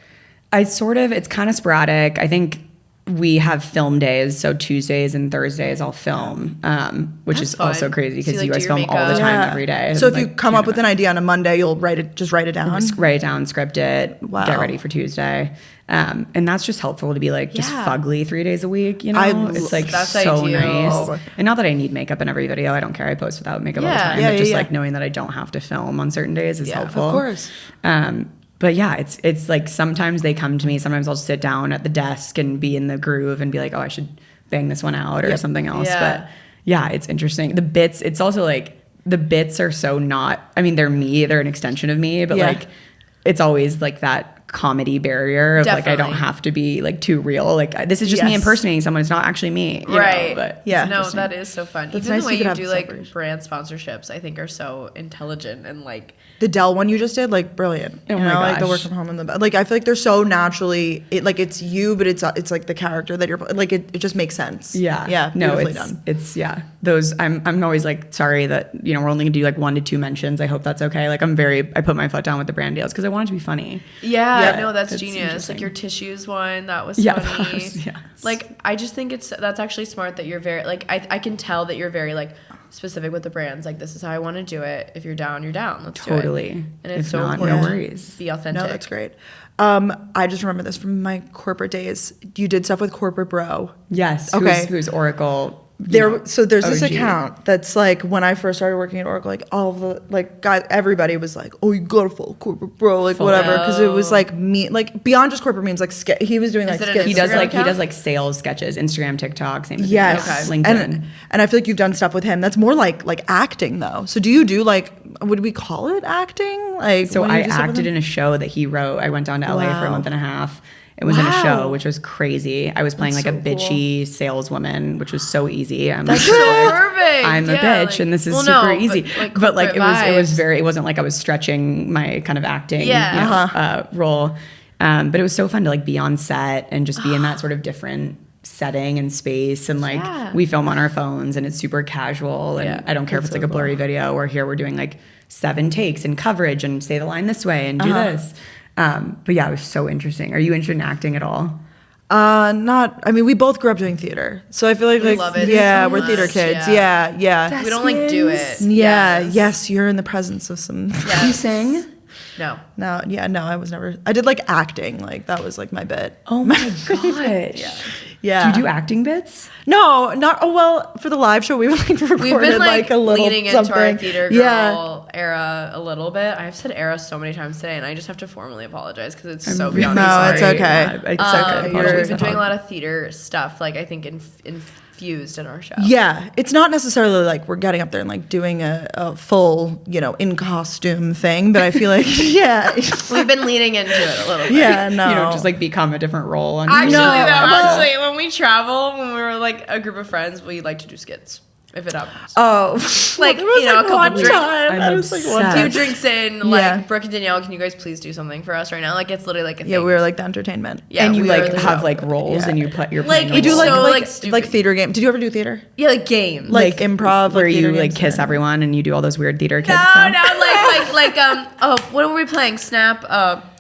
It's kind of sporadic. I think we have film days, so Tuesdays and Thursdays I'll film, which is fun. Also crazy because you guys film all the time every day. So if you come up with an idea on a Monday, you'll write it down? Write it down, script it, get ready for Tuesday. And that's just helpful to be like just fugly 3 days a week, it's like that's so ideal. Nice. And not that I need makeup in every video. I don't care. I post without makeup all the time. But just like knowing that I don't have to film on certain days is helpful. Of course. But yeah, it's like sometimes they come to me. Sometimes I'll sit down at the desk and be in the groove and be like, oh, I should bang this one out or something else. Yeah. But yeah, it's interesting. The bits, it's also like the bits are so not, I mean, they're me, they're an extension of me, but like it's always like that comedy barrier of like I don't have to be like too real. Like this is just me impersonating someone. It's not actually me. You know? But no, that is so fun. Even nice the way you do like brand sponsorships, I think are so intelligent and like the Dell one you just did, like brilliant. Oh my gosh. Like the work from home and the like I feel like they're so naturally it's you, but it's like the character that you're like it just makes sense. Yeah. No, it's those I'm always like sorry that we're only gonna do like 1 to 2 mentions. I hope that's okay. Like I put my foot down with the brand deals because I want it to be funny. No, that's genius. Like your tissues one, that was funny. Like I just think that's actually smart that you're very like I can tell that you're very like specific with the brands. Like this is how I want to do it. If you're down, you're down. Let's do it. Totally. And it's so not, important. No worries. Be authentic. No, that's great. I just remember this from my corporate days. You did stuff with Corporate Bro. Yes. Okay. Who's Oracle. So there's this OG. account that's like when I first started working at Oracle, like all of the like guys, everybody was like, "Oh, you gotta follow Corporate Bro," like whatever, because it was like me, like beyond just corporate memes, like he was doing like skits. He does like sales sketches, Instagram, TikTok, same thing. Yes, LinkedIn, and I feel like you've done stuff with him that's more like acting though. So do you do like would we call it acting? Like so I acted in a show that he wrote. I went down to LA for a month and a half. It was in a show, which was crazy. I was playing like a bitchy saleswoman, which was so easy. That's so perfect. I'm a bitch, and this is super easy. But like it wasn't like I was stretching my kind of acting role. But it was so fun to like be on set and just be in that sort of different setting and space. And like we film on our phones, and it's super casual. And I don't care if it's like a blurry video. Or here we're doing like 7 takes and coverage and say the line this way and do this. But yeah, it was so interesting. Are you interested in acting at all? Not. I mean, we both grew up doing theater, so I feel like love it yeah, so we're theater much. kids. Yeah. Yeah. We don't like do it. Yeah. Yes. Yes, you're in the presence of some. Yes. You sing? No. No. Yeah. No, I was never. I did like acting. Like that was like my bit. Oh my gosh. Yeah. Do you do acting bits? No, not. Oh well, for the live show, we like recorded We've been like, a little leaning something. into our theater girl Yeah. era a little bit. I've said era so many times today, and I just have to formally apologize because it's so beyond me. No, Sorry. it's okay. It's okay. You're- Apologize. We've been doing a lot of theater stuff, like I think infused in our show. Yeah, it's not necessarily like we're getting up there and like doing a full, in costume thing, but I feel like, yeah. We've been leaning into it a little bit. Yeah, no. Just like become a different role on Actually, when we travel, when we were like a group of friends, we like to do skits if it happens. Oh, Like, there was a couple one drinks. time. I'm I was like one A obsessed. few time. drinks in, like Yeah. Brooke and Danielle, can you guys please do something for us right now? Like it's literally like a thing. Yeah, we were like the entertainment. Yeah, and you we like are the have show. like roles Yeah. and you're Like, playing We do It's like so, like like, stupid. like theater game. Did you ever do theater? Yeah, like games. Like improv, where like you theater like games? kiss everyone and you do all those weird theater kids no, stuff. what were we playing? Snap,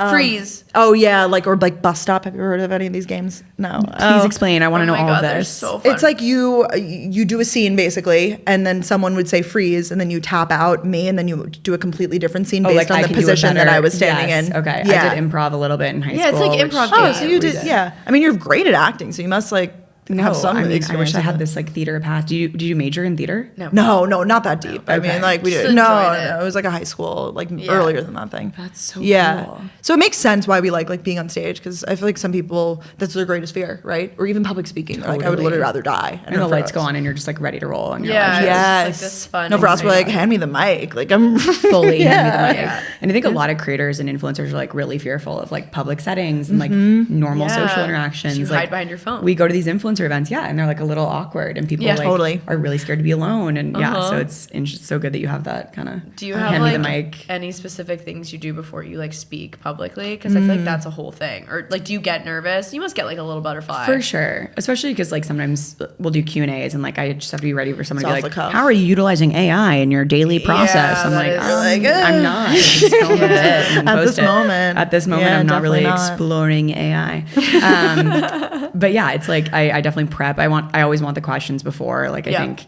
freeze. Oh yeah, like or like bus stop. Have you ever heard of any of these games? No. Please explain. I want to know Oh my all God, of they're this. so fun. It's like you do a scene basically, and then someone would say freeze, and then you tap out me, and then you do a completely different scene based on I the can do a position that better- I was standing yes, in. Okay, Yeah. I did improv a little bit in high school. Yeah, it's like which- improv Oh, games. so you did? Yeah. I mean, you're great at acting, so you must like No, have some I mean, I experience wish I with had it. this like theater past. Did you major in theater? No. No, not that deep. I Okay. mean, like we Just did. No, enjoyed it. no, it was like a high school, like Yeah. earlier than that thing. That's so cool. So it makes sense why we like being on stage because I feel like some people that's their greatest fear, right? Or even public speaking. They're like I would Totally. literally rather die. And the lights go on and you're just like ready to roll. And you're Yeah, like, it's Yes. like this fun. No, for us, we're like, exciting- hand me the mic. Like I'm fully hand me the mic. Yeah. And I think a lot of creators and influencers are like really fearful of like public settings and like normal Yeah. social interactions. You like, hide behind your phone. We go to these influencer events, and they're like a little awkward, and people Yeah. like Totally. are really scared to be alone. And Uh-huh. so it's so good that you have that kind of. Do you have hand me the like mic? any specific things you do before you like speak publicly? Because I feel like that's a whole thing. Or like, do you get nervous? You must get like a little butterfly. For sure, especially because like sometimes we'll do Q&As and like I just have to be ready for someone to It's be off the like, cuff. "How are you utilizing AI in your daily process?" I'm that like, is- Like, I'm not. Just film a bit and At post this it. moment. At this moment, Yeah, I'm not really definitely not. exploring AI. But yeah, it's like I definitely prep. I always want the questions before. Like I Yeah. think.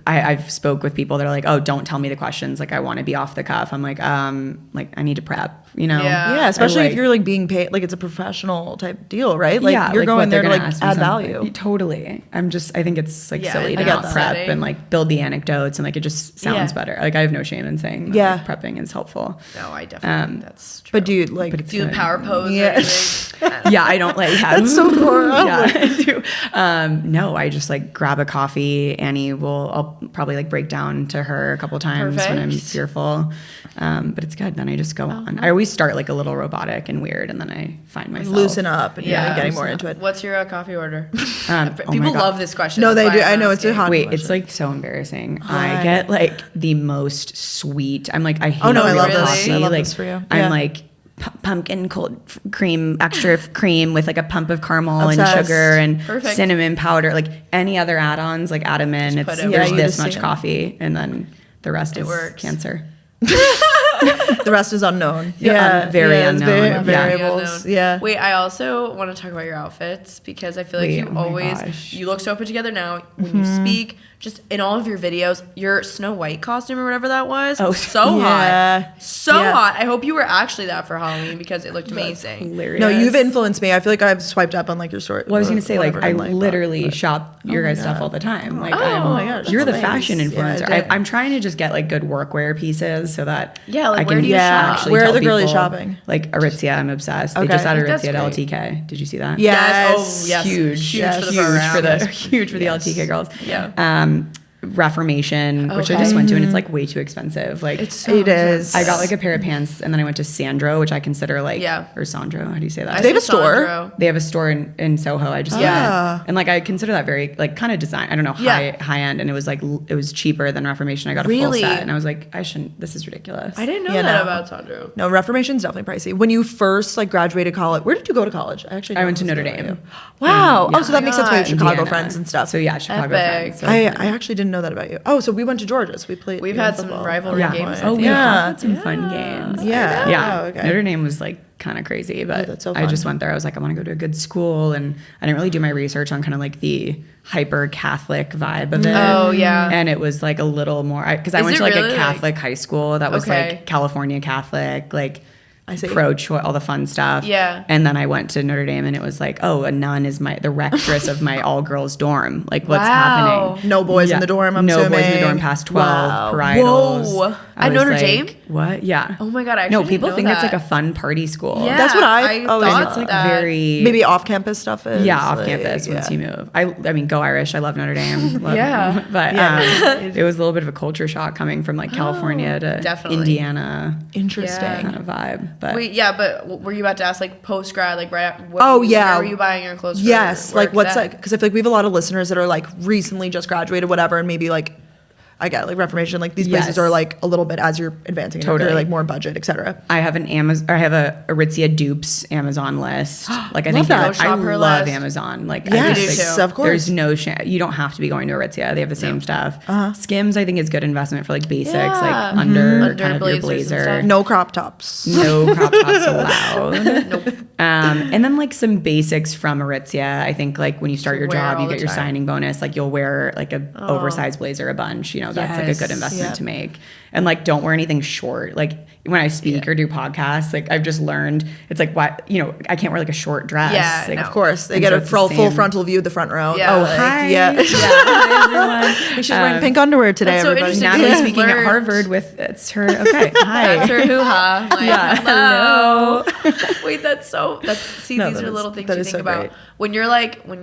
I've spoke with people that are like, oh, don't tell me the questions. Like I want to be off the cuff. I'm like I need to prep, Yeah. Yeah, especially Or, if you're like being paid, like it's a professional type deal, right? Like you're like, going what there they're to gonna like ask me add something. value. Totally. I think it's like Yeah, silly I to get not that. prep Setting. and like build the anecdotes and like it just sounds Yeah. better. Like I have no shame in saying that, Yeah. like, prepping is helpful. No, I definitely think that's true. But do you like? But do you good. power pose Yeah. or anything? Yeah, I don't like have. That's so cool. Yeah, I do. No, I just like grab a coffee. I'll probably like break down to her a couple times when I'm Perfect. fearful. But it's good. Then I just go on. I always start like a little robotic and weird, and then I find myself Loosen up and Yeah, getting loosen more up. into it. What's your coffee order? Oh People my God. love this question. No, that's they why do. I'm I know, it's a asking. hot- Wait, question. it's like so embarrassing. Why? I get like the most sweet. I'm like I hate Oh no, I real love this. coffee. I love like, this for you. I'm Yeah. like pumpkin cold cream, extra cream with like a pump of caramel Obsessed. and sugar and Perfect. cinnamon powder. Like any other add-ons, like add them in. Just put It's it there's you this just much see 'em. coffee, and then the rest is works. cancer. The rest is unknown. Very it's unknown. Very variables. unknown. Yeah. Wait, I also want to talk about your outfits because I feel like Wait, you oh my always gosh. you look so put together now when you speak. Just in all of your videos, your Snow White costume or whatever that was, so Yeah. hot, so Yeah. hot. I hope you were actually that for Halloween because it looked amazing. Hilarious. No, you've influenced me. I feel like I've swiped up on like your story. Well, I was gonna say, like, whatever, I and, that, literally but- shop your guys' stuff all the time. Like, Oh my gosh, you're the that's nice. fashion Yeah, influencer. I did. I'm trying to just get like good workwear pieces so that Yeah, like, I where can do you shop? actually Where are tell the girlies people, shopping? Like Aritzia, I'm obsessed. They Okay. just added That's Aritzia to great. LTK. Did you see that? Yes. Oh, yes. Huge, Huge for the huge program. for the Yes. huge for the LTK girls. Yeah. Reformation, which I Okay. just went to, and it's like way too expensive. Like It's so It is. I got like a pair of pants, and then I went to Sandro, which I consider like or Sandro. How do you say that? They have a said store? Sandro. They have a store in Soho. I just Yeah. and like I consider that very like kind of design. I don't know Yeah. high end, and it was like it was cheaper than Reformation. I got a Really? full set, and I was like, I shouldn't. This is ridiculous. I didn't know Yeah, that no. about Sandro. No, Reformation's definitely pricey. When you first like graduated college, where did you go to college? I actually I went to don't Notre know. Dame. Wow. Yeah. Oh, so that makes sense why you have Chicago Indiana. friends and stuff. So yeah, Chicago Epic. friends. So I actually didn't know that about you. Oh, so we went to Georgia. So We've had some rivalry games. Oh, we Yeah. had some fun games. Yeah. Yeah. Oh, okay. Notre Dame was like kind of crazy, but that's so I fun. just went there. I was like, I want to go to a good school, and I didn't really do my research on kind of like the hyper Catholic vibe of it. Oh, yeah. And it was like a little more because I Is went it to like really, a Catholic high school that was Okay. like California Catholic, like I see. pro-choice, all the fun stuff. Yeah. And then I went to Notre Dame, and it was like, oh, a nun is the rectress of my all-girls dorm. Like, what's Wow. happening? No boys in the dorm, I'm no assuming. boys in the dorm past 12. Wow. Parietals. Whoa. I At was Notre like, Dame? What? Yeah. Oh my God, I No, actually people didn't think know it's like that. a fun party school. Yeah, That's what I always thought thought. It's like that. very Maybe off-campus stuff is. yeah, off like, campus once you yeah. move. I mean, go Irish. I love Notre Dame. Yeah. But Yeah. it was a little bit of a culture shock coming from like California to definitely. Indiana Interesting. Yeah. kind of vibe. But Wait, yeah, but were you about to ask like post grad, like right? Oh, yeah. Where were you buying your clothes? For Yes, like work what's then? like, because I feel like we have a lot of listeners that are like recently just graduated, whatever, and maybe like I get like Reformation, like these places Yes. are like a little bit as you're advancing, in your career, Totally. like more budget, etc. I have an Amazon. I have a Aritzia dupes Amazon list. Like I think that. Go I shop her love list. Amazon. Like Yes, I do just, too. of course. There's no you don't have to be going to Aritzia. They have the same stuff. Skims I think is good investment for like basics, Yeah. like under Under kind of your blazers and blazer. stuff. No crop tops. No crop tops allowed. Nope. And then like some basics from Aritzia. I think like when you start your Wear job, all you the get your time. signing bonus. Like you'll wear like a oversized blazer a bunch. You know, that's like a Yes. good investment Yeah. to make. And like don't wear anything short. Like when I speak or do podcasts, like I've just learned it's like what I can't wear like a short dress. Yeah, like, no. Of course, they And get so a it's the full same. frontal view of the front row. Yeah. Oh, Like, hi. Yeah. Hi, everyone. She's wearing pink underwear today, That's so everybody. interesting. Natalie Yeah. speaking at Learned. Harvard with it's her. Okay, hi. That's her hoo-ha. Like, Yeah. hello. Wait, that's see, No, these that are is- little things that you is think so about. great. When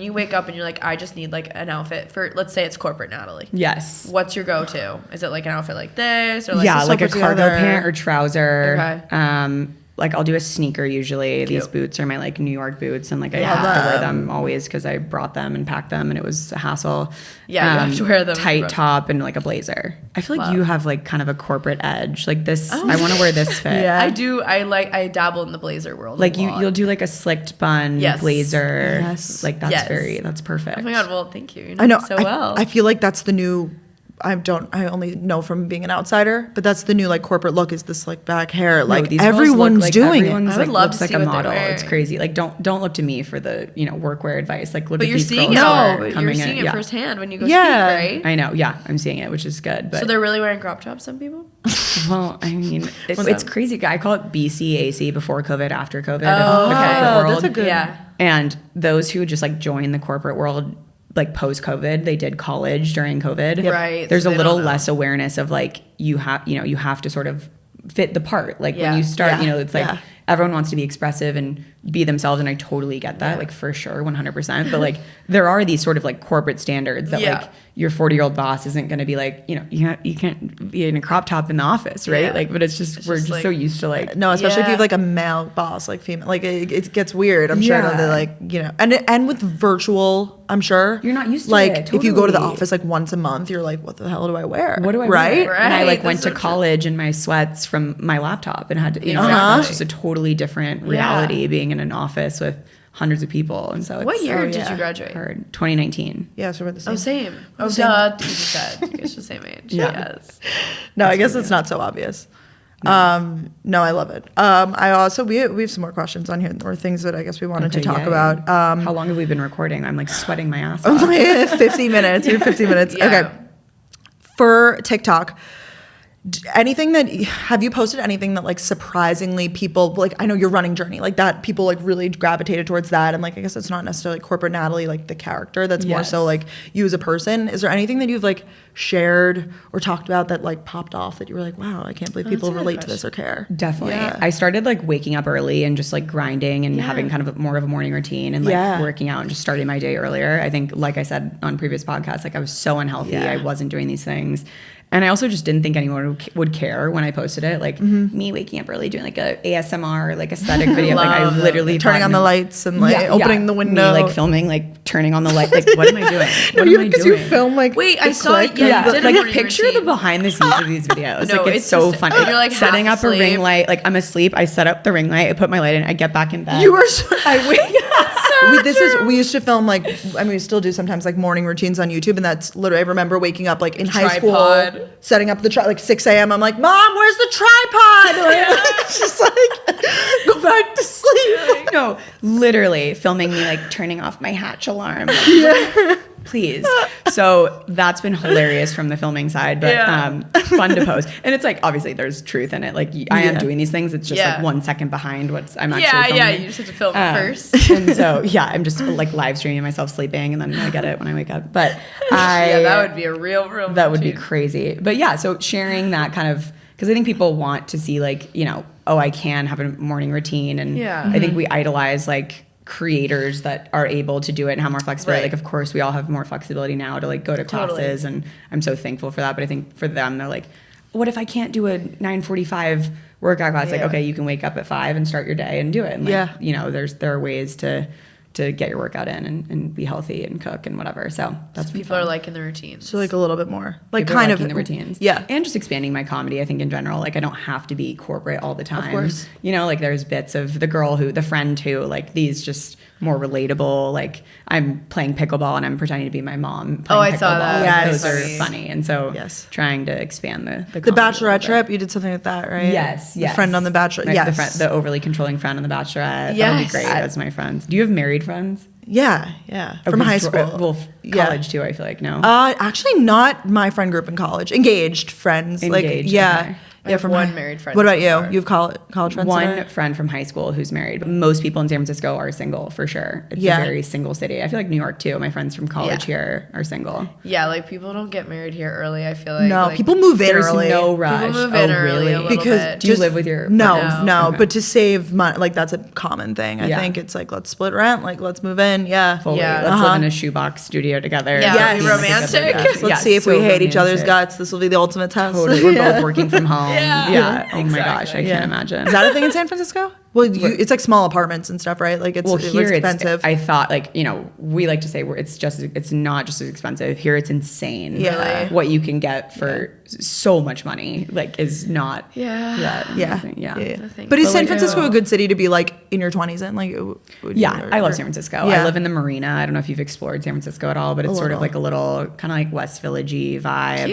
you wake up and you're like, I just need like an outfit for, let's say it's Corporate Natalie. Yes. What's your go-to? Is it like an outfit like this? Or like Yeah, so like a put cargo together. pant or trouser. Okay. Like I'll do a sneaker usually. These Cute. boots are my like New York boots, and like I Yeah. have to wear them always because I brought them and packed them, and it was a hassle. Yeah, you have to wear them. Tight top and like a blazer. I feel like Love. you have like kind of a corporate edge. Like this, Oh. I want to wear this fit. Yeah. I do. I dabble in the blazer world. Like a lot. you'll do like a slicked bun Yes. blazer. Yes. Like that's Yes. that's perfect. Oh my God. Well, thank you. You I know. so well. I feel like that's the new. I only know from being an outsider, but that's the new like corporate look is this like back hair. No, Like these girls everyone's look like doing everyone's it. I would like, love looks to like see a what they're model. wearing. It's crazy. Like don't look to me for the workwear advice. Like look but at you're these seeing girls it. who No, are but you're coming seeing in. it Yeah. firsthand when you go Yeah. speak, right? I know. Yeah, I'm seeing it, which is good. But So they're really wearing crop tops. Some people. well, I mean, it's crazy. I call it BCAC, before COVID, after COVID. Oh, the okay. corporate world. That's a good. Yeah. And those who just like join the corporate world, like post COVID, they did college during COVID. Yep. Right, There's so a they little don't know. less awareness of like you have to sort of fit the part. Like Yeah. when you start, Yeah. it's like Yeah. everyone wants to be expressive and be themselves, and I totally get that, like for sure, 100%. But like there are these sort of like corporate standards that Yeah. like your 40-year-old boss isn't going to be like, you can't be in a crop top in the office, right? Yeah. Like, but it's just we're just just like- so used to like No, especially if you Yeah. have like a male boss, like female, like it gets weird. I'm sure Yeah. that like and with virtual, I'm sure You're not used to like it, if you go to the totally. office like once a month, you're like, what the hell do I wear? What do I right? wear? And I like Right, went that's to so true. college in my sweats from my laptop and had to, Exactly. it's just a totally different reality being in an office with hundreds of people. And so it's What year did yeah. you graduate? hard. 2019. Yeah, so we're the same. Oh, same. Oh, Same. duh. You just said. You guys are the same age. Yeah. Yes. No, I guess it's not so obvious. No, I love it. I also we have some more questions on here or things that I guess we wanted to Okay, talk yay. about. How long have we been recording? I'm like sweating my ass off. 50 minutes. You're 50 minutes. Yeah. Okay. For TikTok, anything that have you posted anything that like surprisingly people like I know your running journey like that people like really gravitated towards that and like I guess it's not necessarily corporate Natalie like the character that's more Yes. so like you as a person. Is there anything that you've like shared or talked about that like popped off that you were like, wow, I can't believe people that's a good relate to this or care? Definitely. Yeah. I started like waking up early and just like grinding and having kind of more of a morning routine and like Yeah. working out and just starting my day earlier. I think, like I said on previous podcasts, like I was so unhealthy. Yeah. I wasn't doing these things. And I also just didn't think anyone would care when I posted it. Like me waking up early, doing like a ASMR, like aesthetic video. Like I Love literally Turning thought on the lights and like opening the window. Me like filming, like turning on the light. Like what am I doing? What you am I because you doing? film like Wait, I the saw it. click Yeah, and you the- did a Like morning picture the routine. behind the scenes of these videos. No, like it's it's so just- funny. you're, like, setting half up a ring asleep. light. Like I'm asleep. I set up the ring light. I put my light in. I get back in bed. You were so, I wake up. we used to film like, I mean, we still do sometimes like morning routines on YouTube, and that's literally, I remember waking up like in high Tripod. school, setting up the like 6 a.m. I'm like, Mom, where's the tripod? It's just like, go back to sleep. No, literally filming me like turning off my hatch alarm. Please. So that's been hilarious from the filming side, but fun to post. And it's like, obviously there's truth in it. Like I am doing these things. It's just like 1 second behind what I'm actually filming. Yeah, you just have to film it first. And so, I'm just like live streaming myself sleeping, and then I get it when I wake up. But that would be a real that would be crazy. But yeah, so sharing that kind of, because I think people want to see like, you know, oh, I can have a morning routine. And I think we idolize like creators that are able to do it and have more flexibility. Like, of course, we all have more flexibility now to like go to classes, and I'm so thankful for that. But I think for them, they're like, what if I can't do a 9:45 workout class? Like, okay, you can wake up at 5 and start your day and do it. And like, you know, there are ways to get your workout in and be healthy and cook and whatever. So that's people are liking the routines. So like a little bit more, like people kind of the routines. Yeah. And just expanding my comedy, I think in general, like I don't have to be corporate all the time. Of course. You know, like there's bits of the friend who, like these just more relatable, like I'm playing pickleball and I'm pretending to be my mom playing pickleball. I saw that. Yes. Those are funny. And so trying to expand the Bachelorette trip, you did something like that, right? Yes. The friend on the Bachelor. Yes. The overly controlling friend on the Bachelorette. Yes. That would be great. That's my friends. Do you have married friends? Yeah. From high school. Well, college too, I feel like, no? Actually not my friend group in college. Engaged friends. Engaged, okay. Yeah, from one married friend. What about you? You have college friends? One friend from high school who's married. But most people in San Francisco are single for sure. It's a very single city. I feel like New York too. My friends from college here are single. Yeah, like people don't get married here early. I feel like no, people move in early. There's no rush. People move in early a little bit. Do you live with your No, Okay. but to save money, like that's a common thing. I think it's like, let's split rent, like let's move in. Yeah. Fully. Let's live in a shoebox studio together. Yeah, be romantic. Let's see if we hate each other's guts. This will be the ultimate test. Totally. We're both working from home. Yeah. Oh my gosh, I can't imagine. Is that a thing in San Francisco? Well, it's like small apartments and stuff, right? Like it's here expensive. I thought, like, you know, we like to say it's not just as expensive. Here it's insane. Yeah. What you can get for so much money, like, is not. Yeah. But is San Francisco a good city to be like in your 20s in? Like, I love San Francisco. I live in the Marina. I don't know if you've explored San Francisco at all, but it's sort of like a little kind of like West Village-y vibe.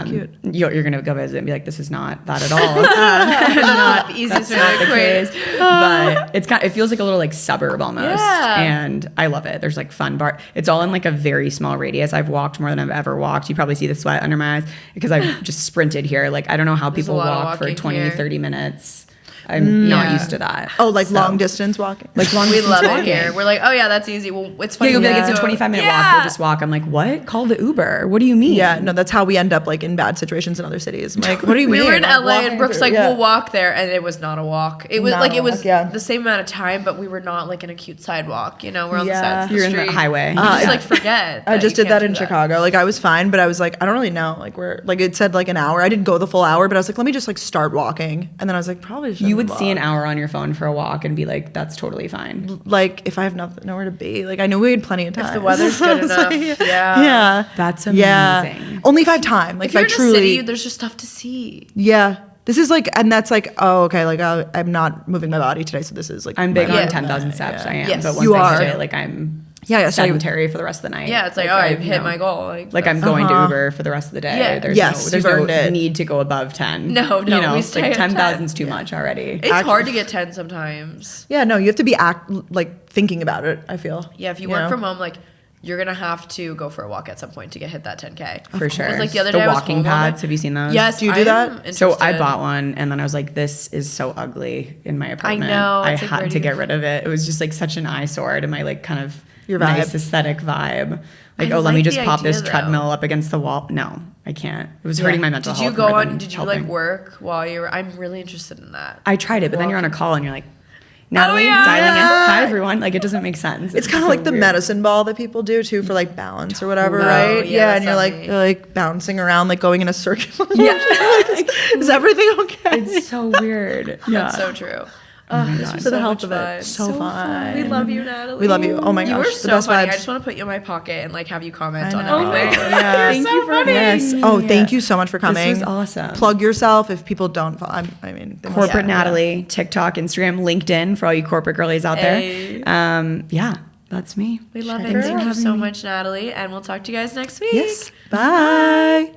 Cute. You're gonna go visit and be like, this is not that at all. Not the easiest way to equate. But it feels like a little like suburb almost. And I love it. There's like fun bar. It's all in like a very small radius. I've walked more than I've ever walked. You probably see the sweat under my eyes because I've just sprinted here. Like, I don't know how people walk for 20, 30 minutes. I'm not used to that. Oh, like long distance walking. Like long we distance love walking. it here. We're like, oh yeah, that's easy. Well, it's funny. You'll be like, it's a 25-minute walk. We'll just walk. I'm like, what? Call the Uber. What do you mean? Yeah, no, that's how we end up like in bad situations in other cities. I'm like, what do you mean? We were in Like, LA and Brooke's like, we'll walk there, and it was not a walk. It was the same amount of time, but we were not like in a cute sidewalk. You know, we're on the sides of the You're street. in the highway. You just like forget. I just did that in Chicago. Like, I was fine, but I was like, I don't really know. Like, it said like an hour. I didn't go the full hour, but I was like, let me just like start walking. And then I was like, probably shouldn't You would walk. see an hour on your phone for a walk and be like, that's totally fine. Like, if I have nowhere to be, like, I know we had plenty of time. If the weather's good enough. Yeah. That's amazing. Yeah. Only if I have time. Like, If you're I in truly. a city, there's just stuff to see. Yeah. This is like, and that's like, oh, okay, like I'm not moving my body today, so this is like. I'm big on 10,000 steps. I am. Yes. But once You I are. hit it, like I'm sedentary for the rest of the night. Yeah, it's like, oh, I've hit my goal. Like I'm going to Uber for the rest of the day. Yeah. There's no need to go above 10. No, you know, we stay like at 10,000 is too much already. It's hard to get 10 sometimes. Yeah, no, you have to be thinking about it, I feel. Yeah, if you work from home, like, you're going to have to go for a walk at some point to hit that 10K. For sure. Like the other day, I was walking home pads, have you seen those? Yes. Do you do that? So I bought one and then I was like, this is so ugly in my apartment. I know. I had to get rid of it. It was just like such an eyesore to my like kind of your nice vibe. aesthetic vibe. Like, I let me like just the pop idea, this though. treadmill up against the wall. No, I can't. It was hurting my mental health. Did you like work while you were, I'm really interested in that. I tried it, but then you're on a call and you're like, Natalie, yeah. dialing in. Hi, everyone. Like, it doesn't make sense. It's kind of like the medicine ball that people do too for like balance or whatever, Totally. right? Yeah, Yeah, and that's you're like bouncing around, like going in a circle. Yeah. Is everything okay? It's so weird. Yeah. That's so true. This was For the so health much of fun. it. So fun. We love you, Natalie. We love you. Oh my gosh. You were the so best funny. vibes. I just want to put you in my pocket and like have you comment I on know. everything. Yeah. Thank you for Yes. Oh, thank you so much for coming. This was awesome. Plug yourself if people don't follow. I mean, they must- Corporate Natalie, TikTok, Instagram, LinkedIn for all you corporate girlies out there. Yeah, that's me. We love it. Thank you so much, Natalie. And we'll talk to you guys next week. Yes. Bye.